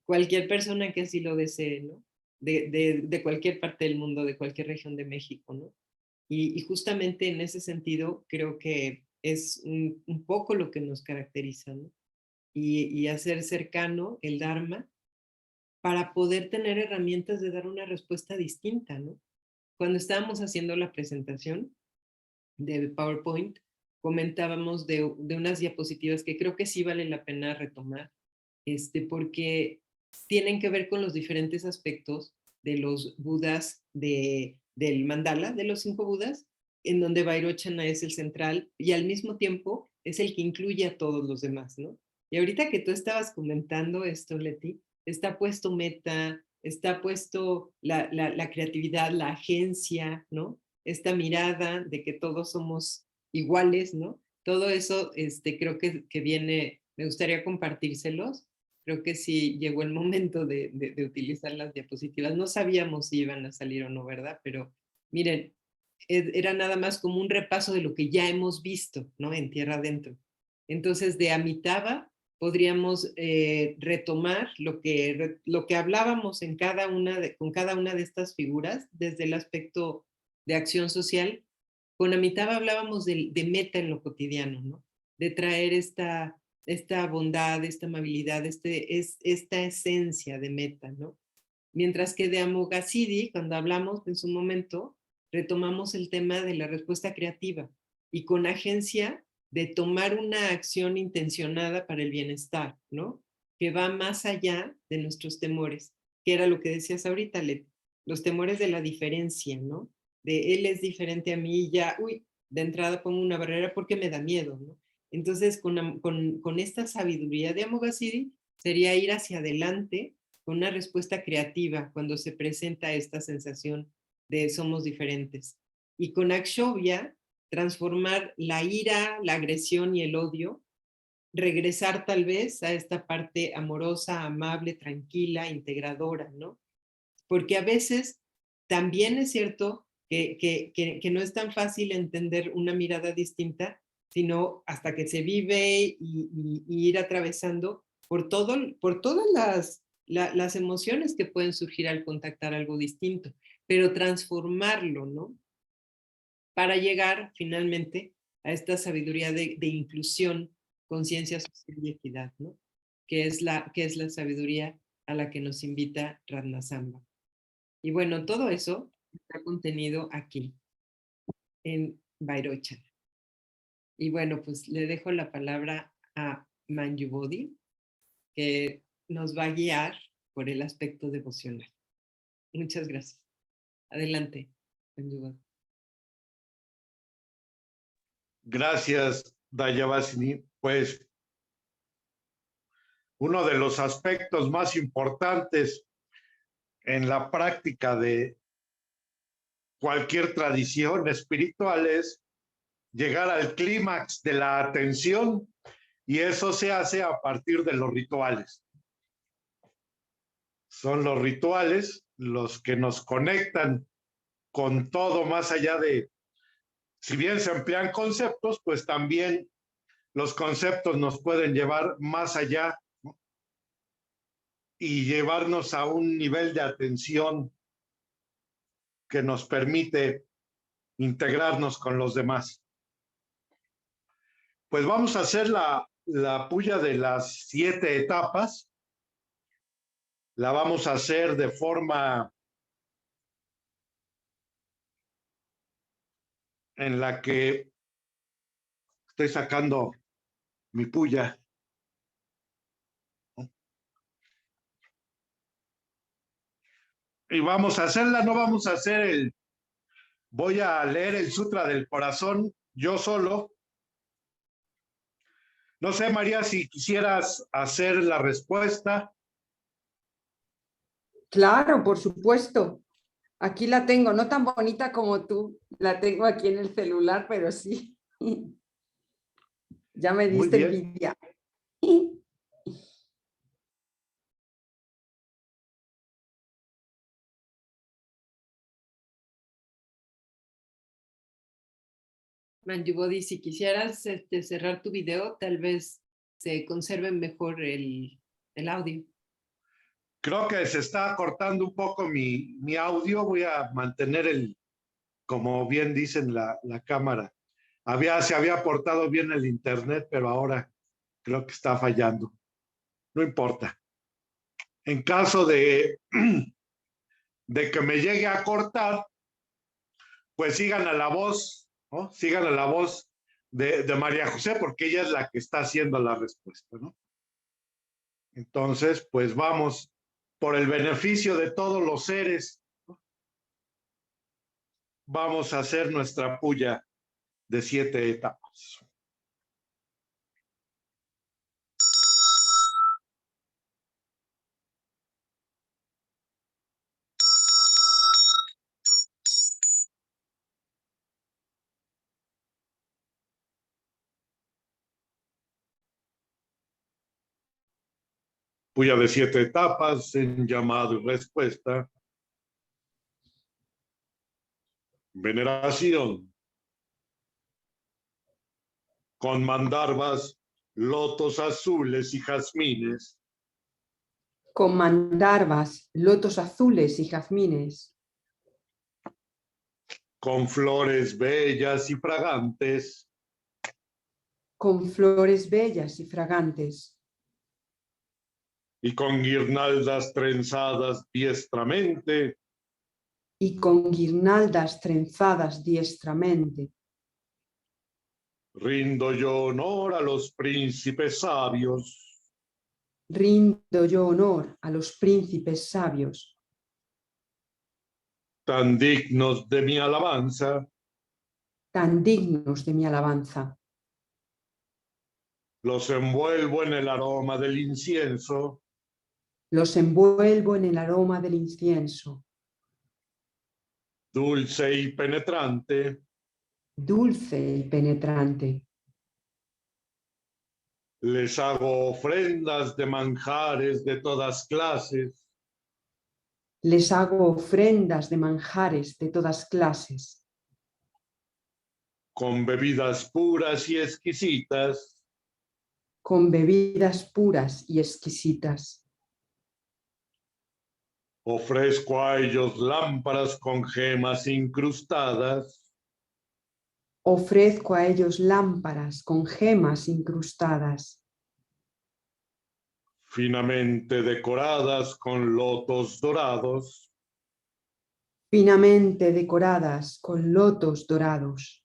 cualquier persona que así lo desee, ¿no? De cualquier parte del mundo, de cualquier región de México, ¿no? Y justamente en ese sentido creo que es un poco lo que nos caracteriza, ¿no? Y hacer cercano el Dharma para poder tener herramientas de dar una respuesta distinta, ¿no? Cuando estábamos haciendo la presentación de PowerPoint, comentábamos de unas diapositivas que creo que sí vale la pena retomar, porque tienen que ver con los diferentes aspectos de los Budas del mandala, de los 5 Budas, en donde Vairochana es el central y al mismo tiempo es el que incluye a todos los demás, ¿no? Y ahorita que tú estabas comentando esto, Leti, está puesto meta, está puesto la creatividad, la agencia, ¿no? Esta mirada de que todos somos iguales, ¿no? Todo eso creo que viene, me gustaría compartírselos. Creo que sí llegó el momento de utilizar las diapositivas. No sabíamos si iban a salir o no, ¿verdad? Pero miren, era nada más como un repaso de lo que ya hemos visto, ¿no? En Tierra Adentro. Entonces, de Amitabha podríamos retomar lo que hablábamos con cada una de estas figuras desde el aspecto de acción social. Con Amitabha hablábamos de meta en lo cotidiano, ¿no? De traer esta bondad, esta amabilidad, esta esencia de meta, ¿no? Mientras que de Amoghasiddhi, cuando hablamos en su momento, retomamos el tema de la respuesta creativa y con agencia de tomar una acción intencionada para el bienestar, ¿no? Que va más allá de nuestros temores, que era lo que decías ahorita, los temores de la diferencia, ¿no? De él es diferente a mí y ya, uy, de entrada pongo una barrera porque me da miedo, ¿no? Entonces, con esta sabiduría de Amoghasiddhi, sería ir hacia adelante con una respuesta creativa cuando se presenta esta sensación de somos diferentes. Y con Akshobhya, transformar la ira, la agresión y el odio, regresar tal vez a esta parte amorosa, amable, tranquila, integradora, ¿no? Porque a veces también es cierto que no es tan fácil entender una mirada distinta, sino hasta que se vive y ir atravesando por todas las emociones que pueden surgir al contactar algo distinto, pero transformarlo, ¿no? Para llegar finalmente a esta sabiduría de inclusión, conciencia social y equidad, ¿no? Que es la sabiduría a la que nos invita Ratnasamba. Y bueno, todo eso está contenido aquí, en Vairochana. Y bueno, pues le dejo la palabra a Manjubodhi, que nos va a guiar por el aspecto devocional. Muchas gracias. Adelante, Manjubodhi. Gracias, Dayavasini. Pues uno de los aspectos más importantes en la práctica de cualquier tradición espiritual es llegar al clímax de la atención, y eso se hace a partir de los rituales. Son los rituales los que nos conectan con todo, más allá de, si bien se emplean conceptos, pues también los conceptos nos pueden llevar más allá, ¿no? Y llevarnos a un nivel de atención que nos permite integrarnos con los demás. Pues vamos a hacer la puya de las 7 etapas. La vamos a hacer de forma en la que estoy sacando mi puya. Y vamos a hacerla, no vamos a hacer voy a leer el Sutra del Corazón yo solo. No sé, María, si quisieras hacer la respuesta. Claro, por supuesto. Aquí la tengo, no tan bonita como tú. La tengo aquí en el celular, pero sí. Ya me Muy diste bien. envidia. Manjubodhi, si quisieras cerrar tu video, tal vez se conserve mejor el audio. Creo que se está cortando un poco mi audio. Voy a mantener como bien dicen, la cámara. Se había portado bien el internet, pero ahora creo que está fallando. No importa. En caso de que me llegue a cortar, pues sigan a la voz, ¿no? Sigan a la voz de María José, porque ella es la que está haciendo la respuesta, ¿no? Entonces, pues vamos, por el beneficio de todos los seres, ¿no? Vamos a hacer nuestra puya de 7 etapas. Puya de 7 etapas en llamado y respuesta. Veneración. Con mandarbas, lotos azules y jazmines. Con mandarbas, lotos azules y jazmines. Con flores bellas y fragantes. Con flores bellas y fragantes. Y con guirnaldas trenzadas diestramente. Y con guirnaldas trenzadas diestramente. Rindo yo honor a los príncipes sabios. Rindo yo honor a los príncipes sabios. Tan dignos de mi alabanza. Tan dignos de mi alabanza. Los envuelvo en el aroma del incienso. Los envuelvo en el aroma del incienso. Dulce y penetrante. Dulce y penetrante. Les hago ofrendas de manjares de todas clases. Les hago ofrendas de manjares de todas clases. Con bebidas puras y exquisitas. Con bebidas puras y exquisitas. Ofrezco a ellos lámparas con gemas incrustadas. Ofrezco a ellos lámparas con gemas incrustadas. Finamente decoradas con lotos dorados. Finamente decoradas con lotos dorados.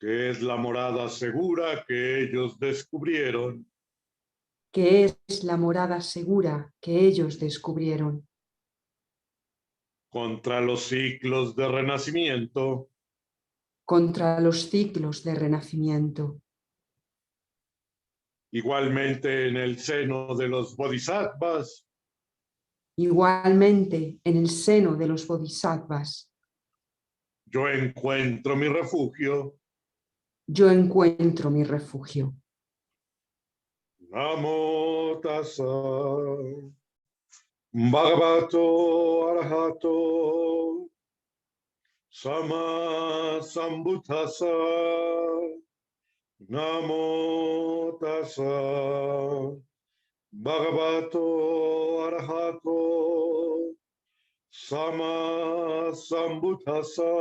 que es la morada segura que ellos descubrieron. que es la morada segura que ellos descubrieron. Contra los ciclos de renacimiento, Contra los ciclos de renacimiento. igualmente en el seno de los bodhisattvas, Igualmente en el seno de los bodhisattvas. yo encuentro mi refugio. Yo encuentro mi refugio. Namo tassa bhagavato arahato sama sambuddhassa. Namo tassa bhagavato arahato sama sambuddhassa.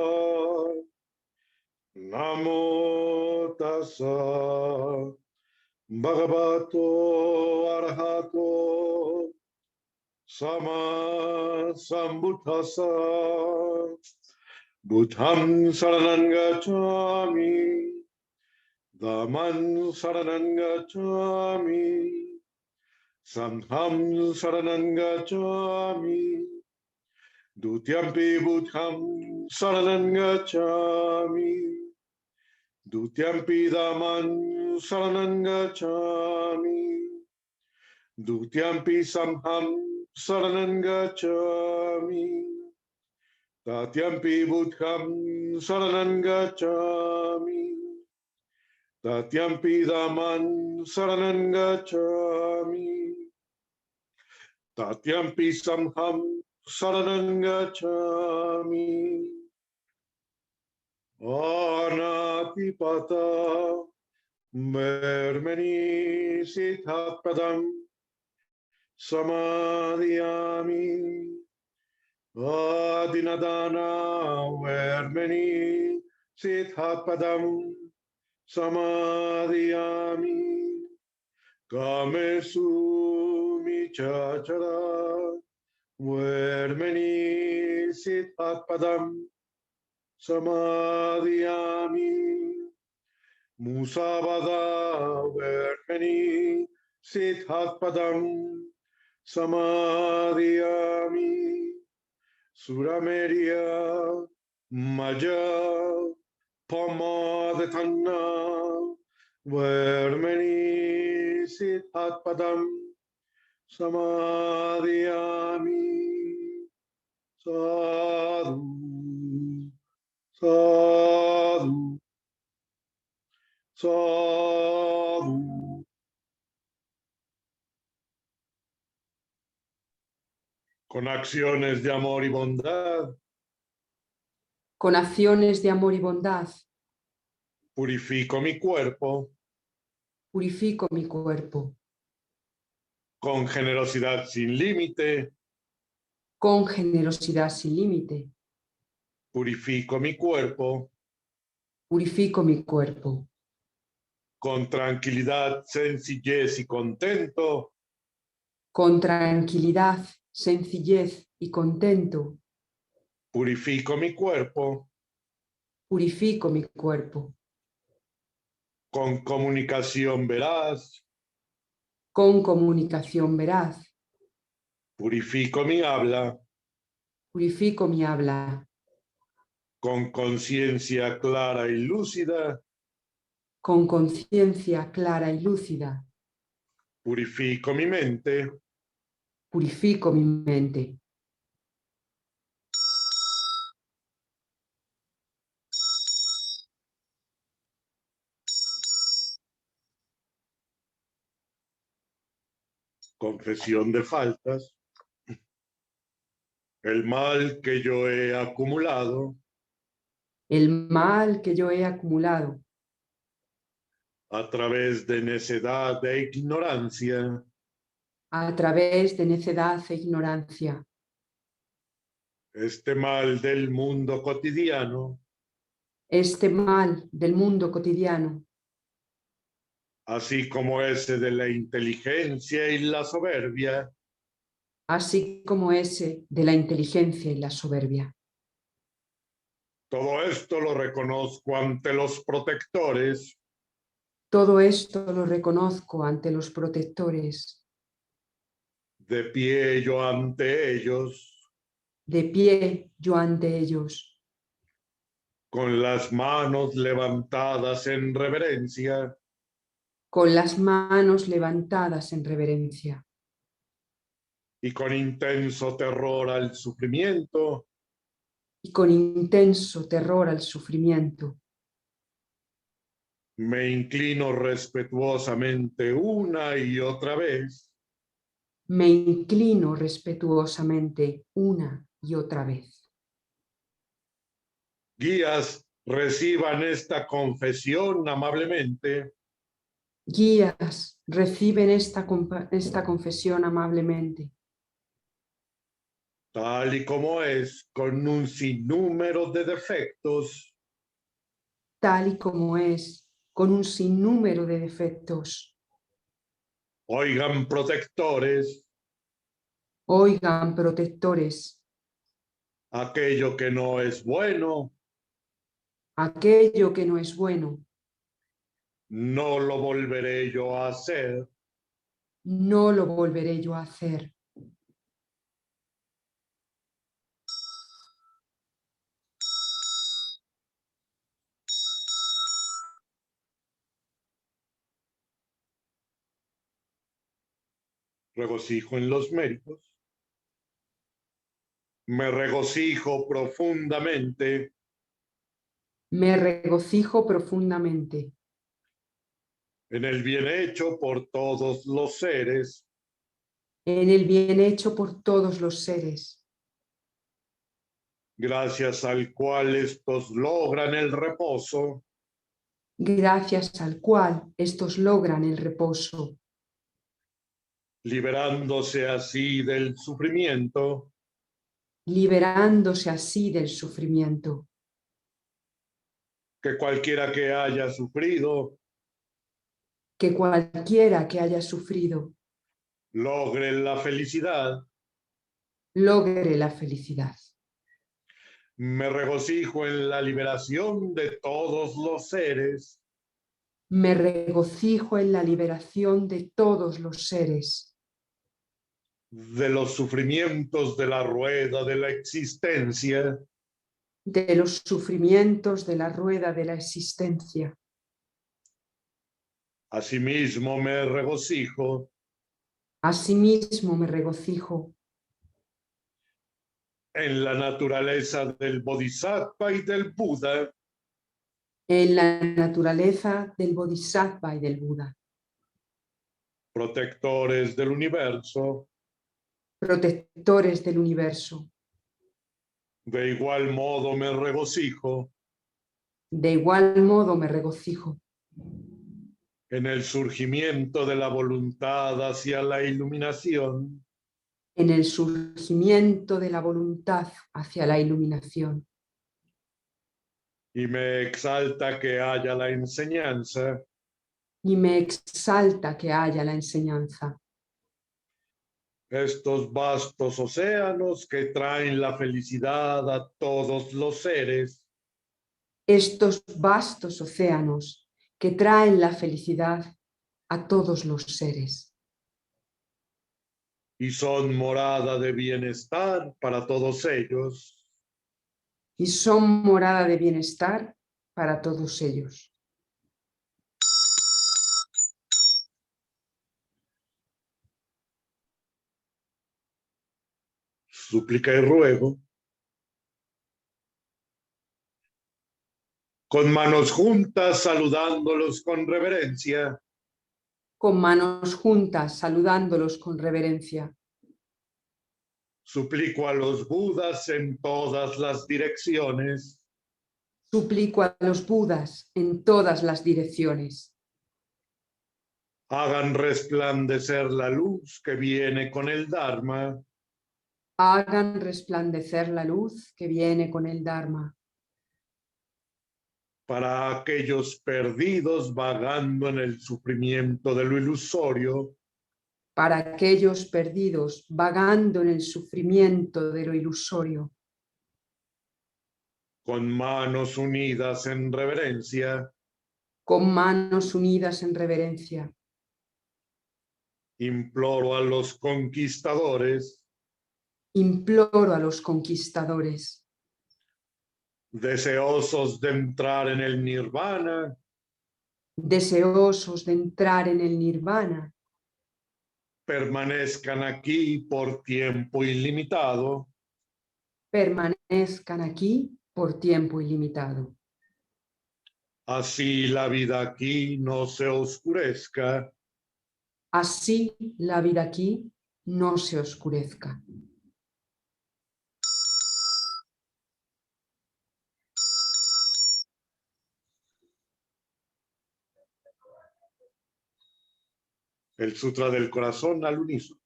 Namo tassa bhagavato arahato sama sambuddhassa. Buddham saranam gacchami, dhammam saranam gacchami, sangham saranam gacchami, dutiyampi buddham saranam gacchami, dutiyampi dhammam saranam gacchami, dutiyampi sangham saranam gacchami, tatyampi buddham saranam gacchami, tatyampi dhammam saranam gacchami, tatyampi sangham saranam gacchami. Anatipata mermeni siddhapadam samadhyami. Adinadana vermeni siddhapadam samadhyami. Kamesu michachara vermeni siddhapadam samadhyami. Musavada vermeni siddhapadam samadhyami. Surameria Maja Pamadetana Vermeni Siddhatpadam Samadhyami. Sadhu, sadhu, sadhu. Con acciones de amor y bondad, Con acciones de amor y bondad, purifico mi cuerpo. purifico mi cuerpo. Con generosidad sin límite, Con generosidad sin límite, purifico mi cuerpo. purifico mi cuerpo. Con tranquilidad, sencillez y contento, Con tranquilidad, sencillez y contento, purifico mi cuerpo. purifico mi cuerpo. Con comunicación veraz, Con comunicación veraz, purifico mi habla. purifico mi habla. Con conciencia clara y lúcida, Con conciencia clara y lúcida, purifico mi mente. purifico mi mente. Confesión de faltas. El mal que yo he acumulado El mal que yo he acumulado a través de necedad e ignorancia, a través de necedad e ignorancia, este mal del mundo cotidiano, este mal del mundo cotidiano, así como ese de la inteligencia y la soberbia, así como ese de la inteligencia y la soberbia. Todo esto lo reconozco ante los protectores Todo esto lo reconozco ante los protectores. de pie yo ante ellos, De pie yo ante ellos, con las manos levantadas en reverencia, con las manos levantadas en reverencia y con intenso terror al sufrimiento, y con intenso terror al sufrimiento. me inclino respetuosamente una y otra vez Me inclino respetuosamente una y otra vez. guías, reciban esta confesión amablemente, Guías, reciben esta confesión amablemente, tal y como es, con un sinnúmero de defectos, tal y como es, con un sinnúmero de defectos. oigan protectores, Oigan, protectores, aquello que no es bueno, aquello que no es bueno, no lo volveré yo a hacer, no lo volveré yo a hacer. regocijo en los méritos, me regocijo profundamente Me regocijo profundamente en el bien hecho por todos los seres, en el bien hecho por todos los seres, gracias al cual estos logran el reposo, gracias al cual estos logran el reposo, liberándose así del sufrimiento, liberándose así del sufrimiento, que cualquiera que haya sufrido que cualquiera que haya sufrido logre la felicidad. logre la felicidad. Me regocijo en la liberación de todos los seres, Me regocijo en la liberación de todos los seres, de los sufrimientos de la rueda de la existencia, de los sufrimientos de la rueda de la existencia. asimismo me regocijo Asimismo me regocijo en la naturaleza del Bodhisattva y del Buda, en la naturaleza del Bodhisattva y del Buda, protectores del universo. protectores del universo. De igual modo me regocijo De igual modo me regocijo en el surgimiento de la voluntad hacia la iluminación, en el surgimiento de la voluntad hacia la iluminación y me exalta que haya la enseñanza, y me exalta que haya la enseñanza. estos vastos océanos que traen la felicidad a todos los seres, Estos vastos océanos que traen la felicidad a todos los seres y son morada de bienestar para todos ellos. y son morada de bienestar para todos ellos. Súplica y ruego, con manos juntas, saludándolos con reverencia, Con manos juntas, saludándolos con reverencia. suplico a los Budas en todas las direcciones, Suplico a los Budas en todas las direcciones. hagan resplandecer la luz que viene con el Dharma, Hagan resplandecer la luz que viene con el Dharma para aquellos perdidos vagando en el sufrimiento de lo ilusorio, para aquellos perdidos vagando en el sufrimiento de lo ilusorio. con manos unidas en reverencia, con manos unidas en reverencia, imploro a los conquistadores, imploro a los conquistadores, deseosos de entrar en el nirvana, deseosos de entrar en el nirvana, permanezcan aquí por tiempo ilimitado, permanezcan aquí por tiempo ilimitado. así la vida aquí no se oscurezca, Así la vida aquí no se oscurezca. el Sutra del Corazón al unísono.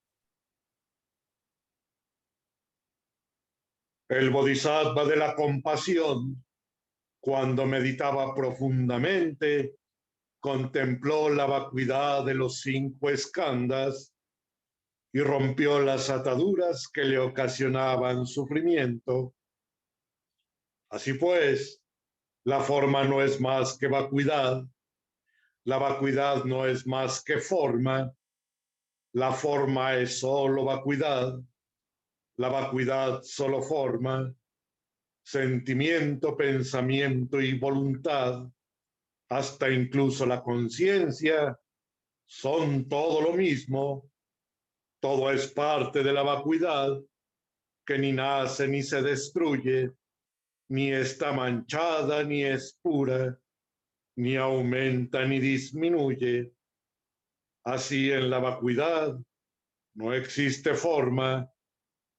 El Bodhisattva de la compasión, cuando meditaba profundamente, contempló la vacuidad de los 5 skandhas y rompió las ataduras que le ocasionaban sufrimiento. Así pues, la forma no es más que vacuidad, la vacuidad no es más que forma, la forma es solo vacuidad, la vacuidad solo forma, sentimiento, pensamiento y voluntad, hasta incluso la conciencia, son todo lo mismo, todo es parte de la vacuidad que ni nace ni se destruye, ni está manchada ni es pura, ni aumenta ni disminuye. Así en la vacuidad no existe forma,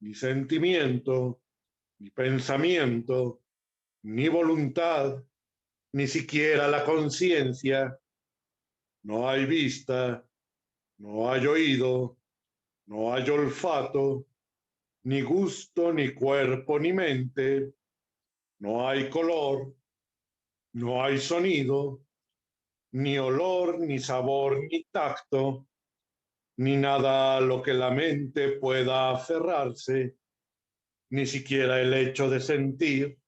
ni sentimiento, ni pensamiento, ni voluntad, ni siquiera la conciencia. No hay vista, no hay oído, no hay olfato, ni gusto, ni cuerpo, ni mente. No hay color, no hay sonido, ni olor, ni sabor, ni tacto, ni nada a lo que la mente pueda aferrarse, ni siquiera el hecho de sentir.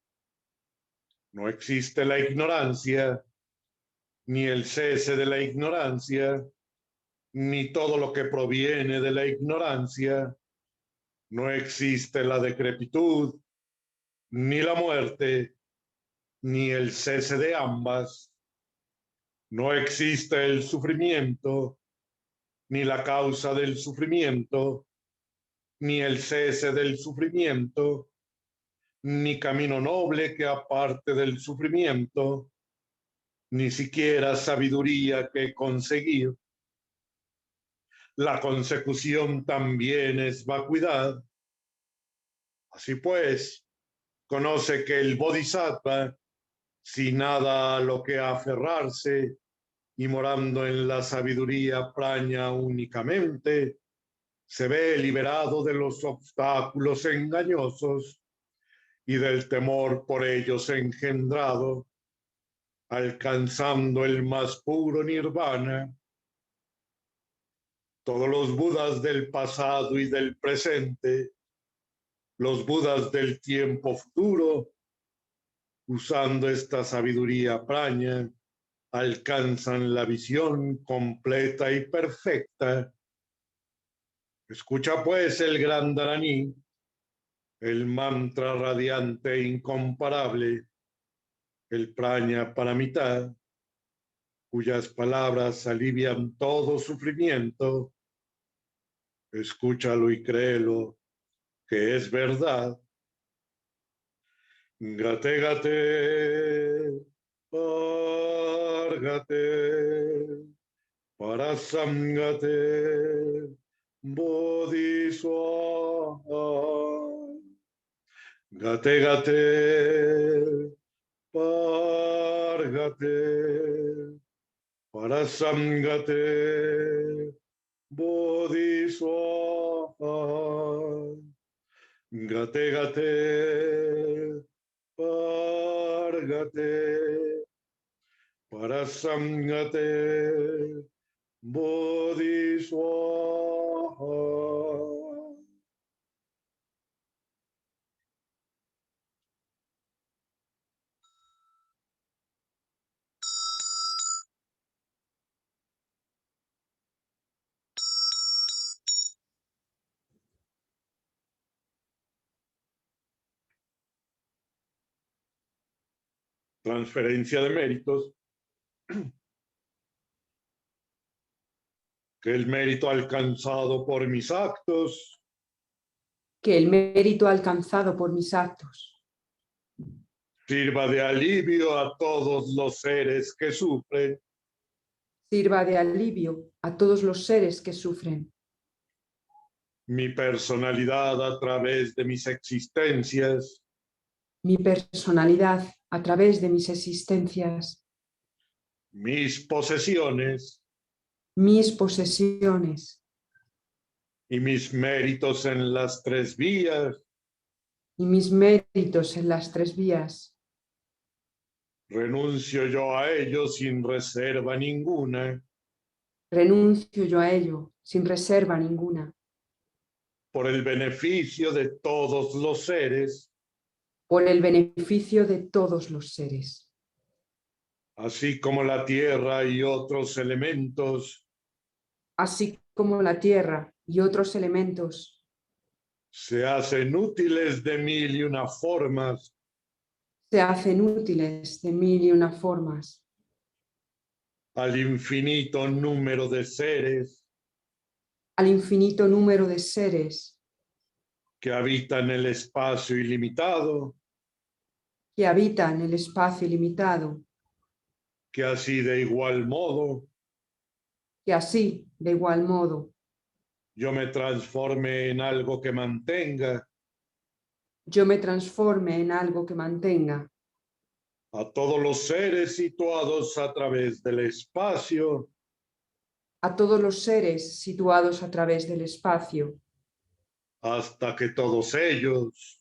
No existe la ignorancia, ni el cese de la ignorancia, ni todo lo que proviene de la ignorancia. No existe la decrepitud, ni la muerte, ni el cese de ambas. No existe el sufrimiento, ni la causa del sufrimiento, ni el cese del sufrimiento, ni camino noble que aparte del sufrimiento, ni siquiera sabiduría que conseguir. La consecución también es vacuidad. Así pues, conoce que el Bodhisattva, sin nada a lo que aferrarse y morando en la sabiduría praña únicamente, se ve liberado de los obstáculos engañosos y del temor por ellos engendrado, alcanzando el más puro nirvana. Todos los Budas del pasado y del presente, los Budas del tiempo futuro, usando esta sabiduría praña, alcanzan la visión completa y perfecta. Escucha pues el gran Dharani, el mantra radiante e incomparable, el praña paramita, cuyas palabras alivian todo sufrimiento. Escúchalo y créelo, que es verdad. Gate gate, pargate, parasamgate, bodhiswaha. Gate gate, pargate, parasamgate, bodhiswaha. Gate gate, pargate, parasamgate, bodhiswaha. transferencia de méritos, que el mérito alcanzado por mis actos que el mérito alcanzado por mis actos sirva de alivio a todos los seres que sufren, sirva de alivio a todos los seres que sufren. mi personalidad a través de mis existencias, Mi personalidad a través de mis existencias, mis posesiones mis posesiones y mis méritos en las tres vías, y mis méritos en las tres vías. renuncio yo a ellos sin reserva ninguna, Renuncio yo a ello sin reserva ninguna, por el beneficio de todos los seres, por el beneficio de todos los seres, así como la tierra y otros elementos así como la tierra y otros elementos se hacen útiles de mil y una formas se hacen útiles de mil y una formas al infinito número de seres al infinito número de seres que habitan el espacio ilimitado, que habitan el espacio ilimitado, que así de igual modo que así, de igual modo, yo me transforme en algo que mantenga yo me transforme en algo que mantenga a todos los seres situados a través del espacio, a todos los seres situados a través del espacio, hasta que todos ellos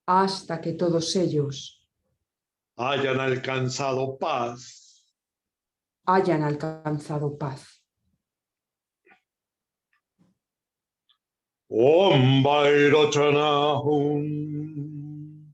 hasta que todos ellos hayan alcanzado paz. hayan alcanzado paz. Om Vairocana Hum.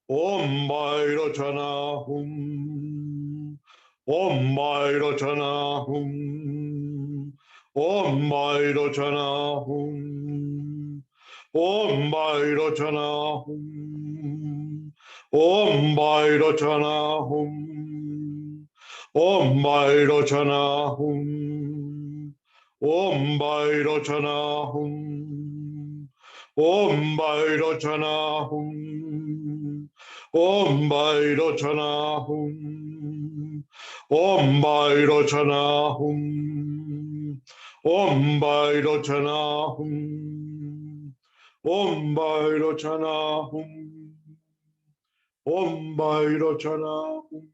Om Vairocana Hum. Om Vairocana Hum. Om Vairocana Hum. Om Vairocana Hum. Om Vairocana Hum. Om Vairocana Hum. Om Vairocana Hum. Om Vairocana Hum. Om Vairocana Hum. Om Vairocana Hum. Om Vairocana Hum. Om Vairocana Hum. Om Vairocana Hum.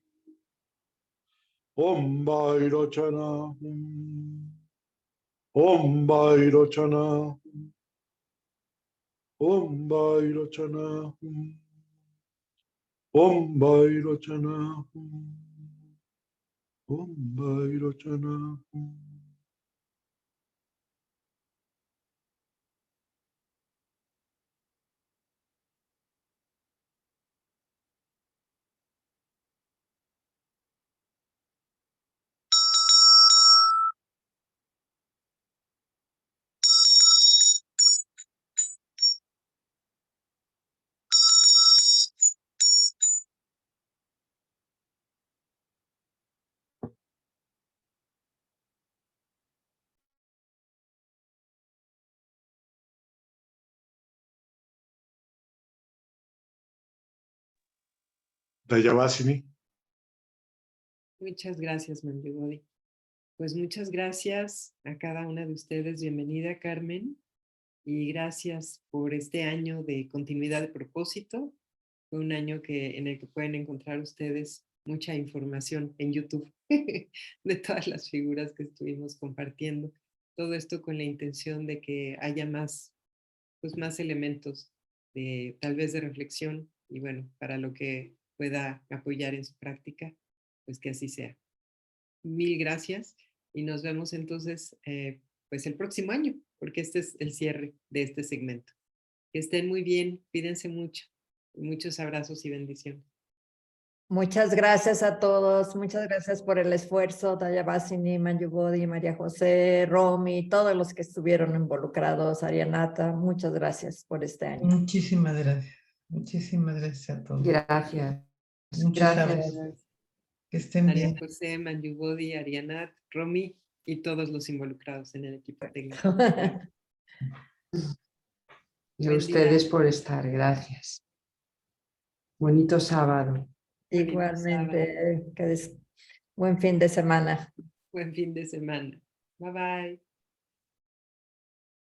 Om Vairocana Hum. Om Vairocana Hum. Om Vairocana Hum. Om Vairocana Hum. Om Vairocana Hum. Dayabhasini. Muchas gracias, Manjugodi. Pues muchas gracias a cada una de ustedes. Bienvenida, Carmen. Y gracias por este año de continuidad de propósito. Fue un año en el que pueden encontrar ustedes mucha información en YouTube de todas las figuras que estuvimos compartiendo. Todo esto con la intención de que haya más, pues más elementos de tal vez de reflexión y bueno, para lo que pueda apoyar en su práctica, pues que así sea. Mil gracias y nos vemos entonces pues el próximo año, porque este es el cierre de este segmento. Que estén muy bien, cuídense mucho. Muchos abrazos y bendiciones. Muchas gracias a todos, muchas gracias por el esfuerzo, Dayabhasini, Manjugodi, María José, Romy, todos los que estuvieron involucrados, Arianata, muchas gracias por este año. Muchísimas gracias a todos. Gracias. Muchas Gracias. gracias. Que estén María bien. José, Manjubodi, Arianat, Romy y todos los involucrados en el equipo técnico. Y a Buen ustedes día. por estar. Gracias. Bonito sábado. Bonito Igualmente, buen fin de semana. Buen fin de semana. Bye bye.